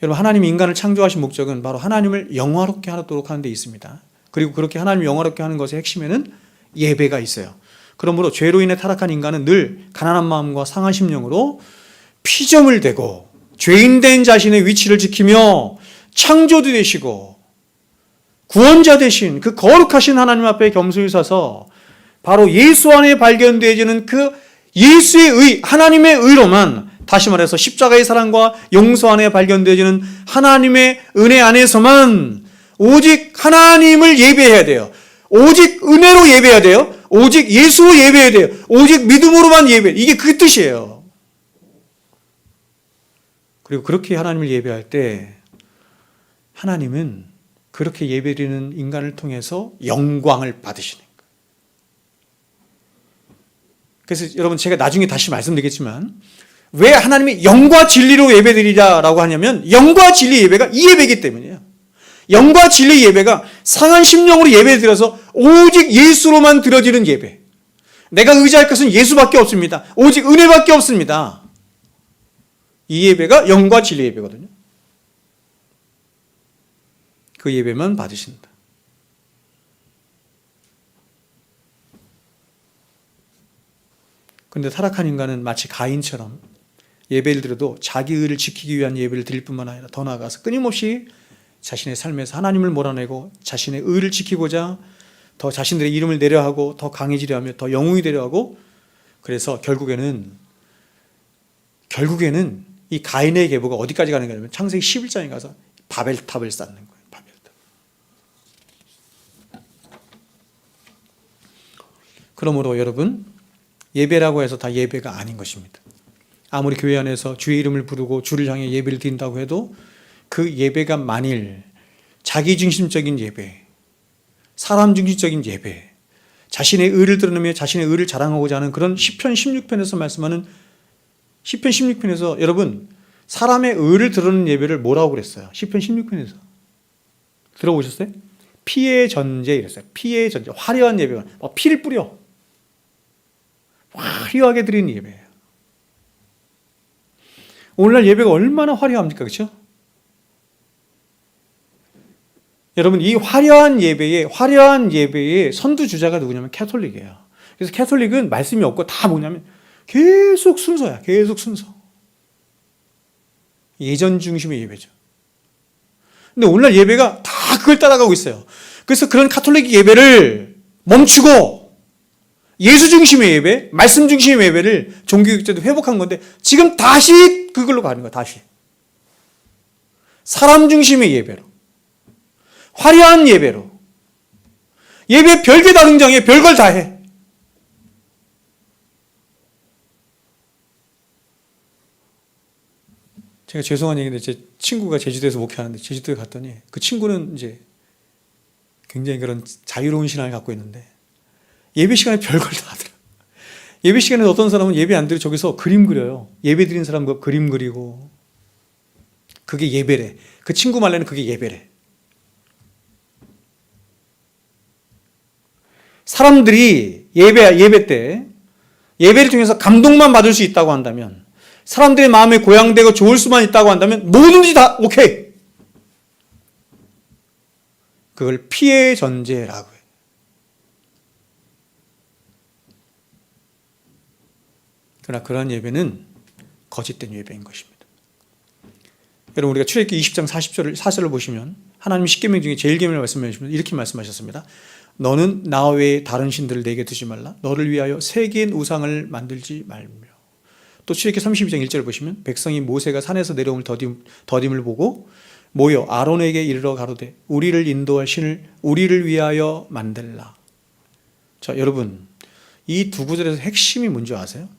A: 여러분 하나님이 인간을 창조하신 목적은 바로 하나님을 영화롭게 하도록 하는 데 있습니다. 그리고 그렇게 하나님을 영화롭게 하는 것의 핵심에는 예배가 있어요. 그러므로 죄로 인해 타락한 인간은 늘 가난한 마음과 상한 심령으로 피점을 대고 죄인된 자신의 위치를 지키며 창조도 되시고 구원자 되신 그 거룩하신 하나님 앞에 겸손히 서서 바로 예수 안에 발견되어지는 그 예수의 의, 하나님의 의로만, 다시 말해서 십자가의 사랑과 용서 안에 발견되어지는 하나님의 은혜 안에서만 오직 하나님을 예배해야 돼요. 오직 은혜로 예배해야 돼요. 오직 예수로 예배해야 돼요. 오직 믿음으로만 예배. 이게 그 뜻이에요. 그리고 그렇게 하나님을 예배할 때 하나님은 그렇게 예배드리는 인간을 통해서 영광을 받으시는 거예요. 그래서 여러분 제가 나중에 다시 말씀드리겠지만 왜 하나님이 영과 진리로 예배드리자라고 하냐면 영과 진리 예배가 이 예배이기 때문이에요. 영과 진리 예배가 상한 심령으로 예배드려서 오직 예수로만 드려지는 예배. 내가 의지할 것은 예수밖에 없습니다. 오직 은혜밖에 없습니다. 이 예배가 영과 진리 예배거든요. 그 예배만 받으신다. 그런데 타락한 인간은 마치 가인처럼 예배를 드려도 자기 의를 지키기 위한 예배를 드릴 뿐만 아니라 더 나아가서 끊임없이 자신의 삶에서 하나님을 몰아내고 자신의 의를 지키고자 더 자신들의 이름을 내려하고 더 강해지려 하며 더 영웅이 되려 하고, 그래서 결국에는 이 가인의 계보가 어디까지 가는가 하면 창세기 11장에 가서 바벨탑을 쌓는 거예요. 바벨탑. 그러므로 여러분 예배라고 해서 다 예배가 아닌 것입니다. 아무리 교회 안에서 주의 이름을 부르고 주를 향해 예배를 드린다고 해도 그 예배가 만일 자기중심적인 예배, 사람 중심적인 예배, 자신의 의를 드러내며 자신의 의를 자랑하고자 하는 그런 시편 16편에서 말씀하는 시편 16편에서 여러분 사람의 의를 드러내는 예배를 뭐라고 그랬어요? 시편 16편에서 들어보셨어요? 피의 전제 이랬어요. 피의 전제, 화려한 예배가 피를 뿌려 화려하게 드리는 예배예요. 오늘날 예배가 얼마나 화려합니까? 그렇죠? 여러분 이 화려한 예배의 선두주자가 누구냐면 캐톨릭이에요. 그래서 캐톨릭은 말씀이 없고 다 뭐냐면 계속 순서야. 계속 순서. 예전 중심의 예배죠. 근데 오늘날 예배가 다 그걸 따라가고 있어요. 그래서 그런 카톨릭 예배를 멈추고 예수 중심의 예배, 말씀 중심의 예배를 종교개혁자도 회복한 건데 지금 다시 그걸로 가는 거야. 다시. 사람 중심의 예배로. 화려한 예배로. 예배 별게 다 등장해. 별걸 다 해. 제가 죄송한 얘기인데 제 친구가 제주도에서 목회하는데 제주도에 갔더니 그 친구는 이제 굉장히 그런 자유로운 신앙을 갖고 있는데 예배 시간에 별걸 다 하더라. 예배 시간에 어떤 사람은 예배 안 드리고 저기서 그림 그려요. 예배 드린 사람과 그림 그리고 그게 예배래. 그 친구 말로는 그게 예배래. 사람들이 예배 때 예배를 통해서 감동만 받을 수 있다고 한다면, 사람들의 마음에 고양되고 좋을 수만 있다고 한다면 뭐든지 다 오케이. 그걸 피해 전제라고 해요. 그러나 그런 예배는 거짓된 예배인 것입니다. 여러분, 우리가 출애굽기 20장 40절을 보시면 하나님 십계명 중에 제일 계명을 말씀하시면 이렇게 말씀하셨습니다. 너는 나 외에 다른 신들을 내게 두지 말라. 너를 위하여 새긴 우상을 만들지 말며. 또 출애굽기 32장 1절을 보시면 백성이 모세가 산에서 내려옴을 더딤을 보고 모여 아론에게 이르러 가로되 우리를 인도할 신을 우리를 위하여 만들라. 자, 여러분, 이 두 구절에서 핵심이 뭔지 아세요?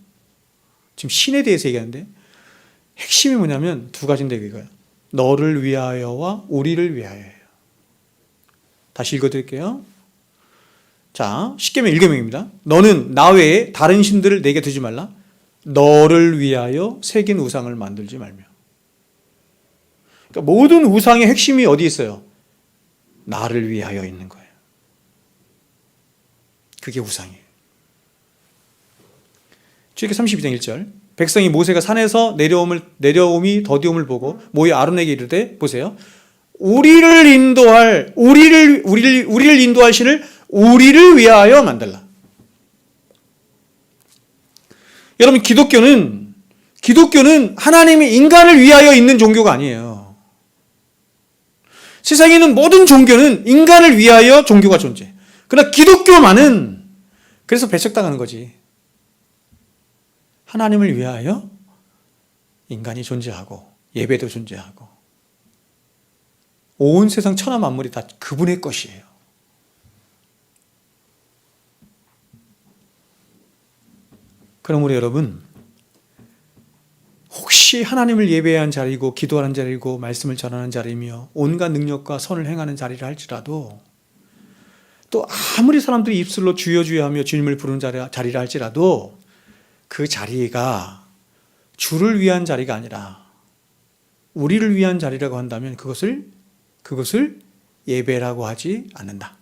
A: 지금 신에 대해서 얘기하는데 핵심이 뭐냐면 두 가지인데 이거예요. 너를 위하여와 우리를 위하여예요. 다시 읽어드릴게요. 자, 십계명 1계명입니다. 너는 나 외에 다른 신들을 내게 두지 말라. 너를 위하여 새긴 우상을 만들지 말며. 그러니까 모든 우상의 핵심이 어디 있어요? 나를 위하여 있는 거예요. 그게 우상이에요. 출애굽기 32장 1절. 백성이 모세가 산에서 내려옴이 더디움을 보고 모여 아론에게 이르되, 보세요. 우리를 인도할 신을 우리를 위하여 만들라. 여러분, 기독교는 하나님이 인간을 위하여 있는 종교가 아니에요. 세상에 있는 모든 종교는 인간을 위하여 종교가 존재해. 그러나 기독교만은 그래서 배척당하는 거지. 하나님을 위하여 인간이 존재하고 예배도 존재하고 온 세상 천하 만물이 다 그분의 것이에요. 그러므로 여러분, 혹시 하나님을 예배하는 자리고 기도하는 자리고 말씀을 전하는 자리며 온갖 능력과 선을 행하는 자리를 할지라도, 또 아무리 사람들이 입술로 주여 주여 하며 주님을 부르는 자리를 할지라도 그 자리가 주를 위한 자리가 아니라 우리를 위한 자리라고 한다면 그것을 예배라고 하지 않는다.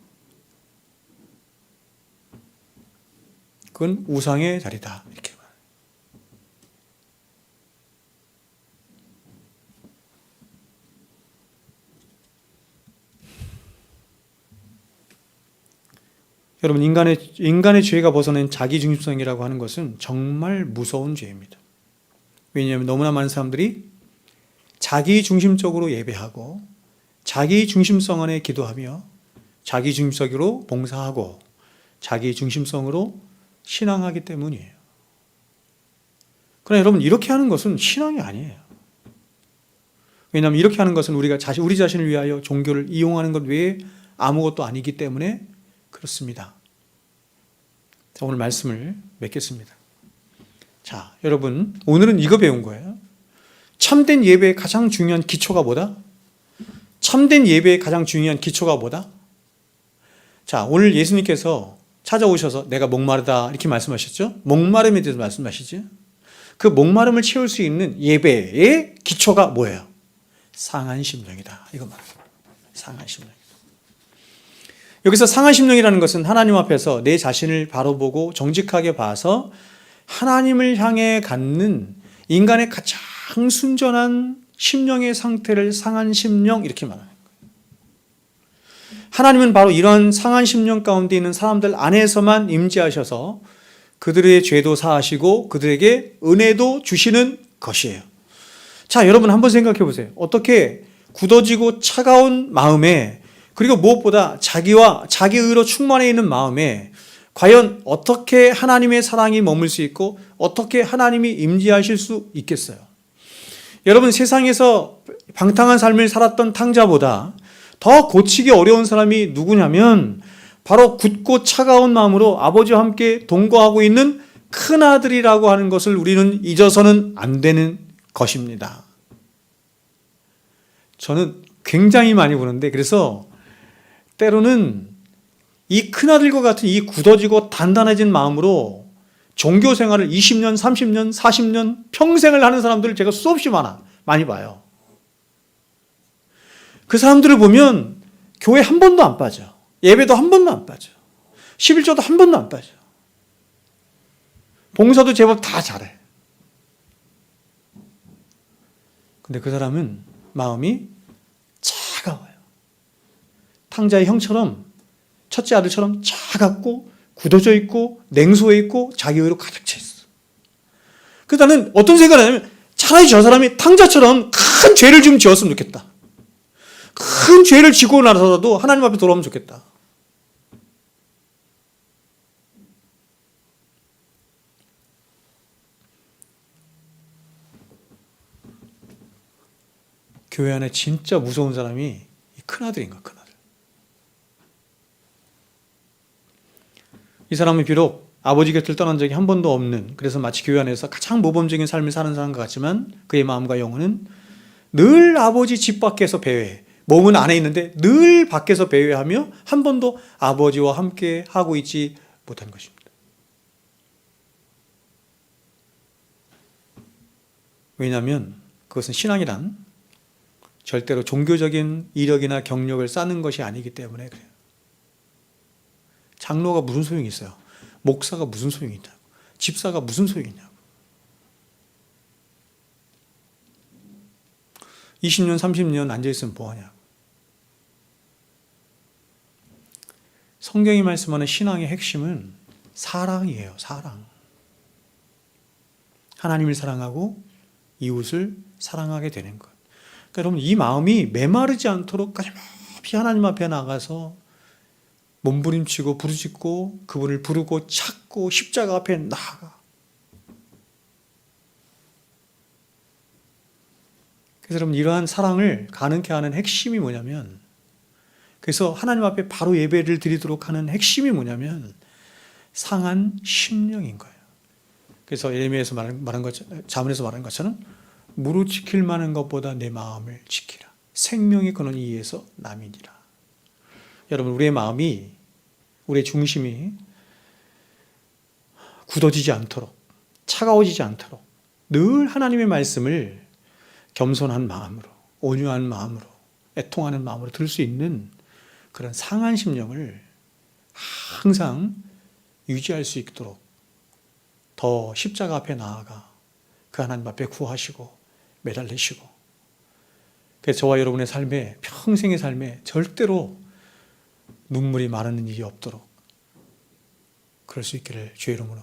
A: 그건 우상의 자리다. 이렇게 말해요. 여러분, 인간의 죄가 벗어낸 자기중심성이라고 하는 것은 정말 무서운 죄입니다. 왜냐하면 너무나 많은 사람들이 자기중심적으로 예배하고 자기중심성 안에 기도하며 자기중심적으로 봉사하고 자기중심성으로 신앙하기 때문이에요. 그러나 여러분, 이렇게 하는 것은 신앙이 아니에요. 왜냐하면 이렇게 하는 것은 우리 자신을 위하여 종교를 이용하는 것 외에 아무것도 아니기 때문에 그렇습니다. 자, 오늘 말씀을 맺겠습니다. 자, 여러분, 오늘은 이거 배운 거예요. 참된 예배의 가장 중요한 기초가 뭐다? 참된 예배의 가장 중요한 기초가 뭐다? 자, 오늘 예수님께서 찾아오셔서 내가 목마르다 이렇게 말씀하셨죠? 목마름에 대해서 말씀하시죠? 그 목마름을 채울 수 있는 예배의 기초가 뭐예요? 상한 심령이다. 이거 말합니다. 상한 심령. 여기서 상한 심령이라는 것은 하나님 앞에서 내 자신을 바로 보고 정직하게 봐서 하나님을 향해 갖는 인간의 가장 순전한 심령의 상태를 상한 심령 이렇게 말하는 거예요. 하나님은 바로 이런 상한 심령 가운데 있는 사람들 안에서만 임재하셔서 그들의 죄도 사하시고 그들에게 은혜도 주시는 것이에요. 자, 여러분 한번 생각해 보세요. 어떻게 굳어지고 차가운 마음에, 그리고 무엇보다 자기와 자기 의로 충만해 있는 마음에 과연 어떻게 하나님의 사랑이 머물 수 있고 어떻게 하나님이 임재하실 수 있겠어요? 여러분, 세상에서 방탕한 삶을 살았던 탕자보다 더 고치기 어려운 사람이 누구냐면 바로 굳고 차가운 마음으로 아버지와 함께 동거하고 있는 큰아들이라고 하는 것을 우리는 잊어서는 안 되는 것입니다. 저는 굉장히 많이 보는데, 그래서 때로는 이 큰아들과 같은 이 굳어지고 단단해진 마음으로 종교 생활을 20년, 30년, 40년, 평생을 하는 사람들을 제가 수없이 많이 봐요. 그 사람들을 보면 교회 한 번도 안 빠져. 예배도 한 번도 안 빠져. 11조도 한 번도 안 빠져. 봉사도 제법 다 잘해. 근데 그 사람은 마음이 차가워요. 탕자의 형처럼, 첫째 아들처럼 차갑고 굳어져 있고 냉소해 있고 자기의로 가득 차 있어. 그래서 나는 어떤 생각을 하냐면 차라리 저 사람이 탕자처럼 큰 죄를 좀 지었으면 좋겠다. 큰 죄를 지고 나서라도 하나님 앞에 돌아오면 좋겠다. 교회 안에 진짜 무서운 사람이 이 큰아들인가, 큰아들. 이 사람은 비록 아버지 곁을 떠난 적이 한 번도 없는, 그래서 마치 교회 안에서 가장 모범적인 삶을 사는 사람 같지만 그의 마음과 영혼은 늘 아버지 집 밖에서 배회해. 몸은 안에 있는데 늘 밖에서 배회하며 한 번도 아버지와 함께 하고 있지 못한 것입니다. 왜냐하면 그것은 신앙이란 절대로 종교적인 이력이나 경력을 쌓는 것이 아니기 때문에 그래요. 장로가 무슨 소용이 있어요? 목사가 무슨 소용이 있냐고. 집사가 무슨 소용이 있냐고. 20년, 30년 앉아있으면 뭐하냐고. 성경이 말씀하는 신앙의 핵심은 사랑이에요. 사랑. 하나님을 사랑하고 이웃을 사랑하게 되는 것. 그러니까 여러분, 이 마음이 메마르지 않도록 까지막히 하나님 앞에 나가서 몸부림치고 부르짖고 그분을 부르고 찾고 십자가 앞에 나아가. 그래서 여러분, 이러한 사랑을 가능케 하는 핵심이 뭐냐면, 그래서 하나님 앞에 바로 예배를 드리도록 하는 핵심이 뭐냐면 상한 심령인 거예요. 그래서 예레미야에서 말한 것처럼, 자문에서 말한 것처럼 무릇 지킬 만한 것보다 내 마음을 지키라. 생명의 근원이 이에서 남이니라. 여러분, 우리의 마음이, 우리의 중심이 굳어지지 않도록, 차가워지지 않도록 늘 하나님의 말씀을 겸손한 마음으로, 온유한 마음으로, 애통하는 마음으로 들을 수 있는 그런 상한 심령을 항상 유지할 수 있도록 더 십자가 앞에 나아가 그 하나님 앞에 구하시고 매달리시고, 그래서 저와 여러분의 삶에, 평생의 삶에 절대로 눈물이 마르는 일이 없도록 그럴 수 있기를 주의 이름으로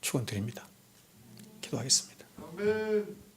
A: 축원드립니다. 기도하겠습니다.
B: 아멘.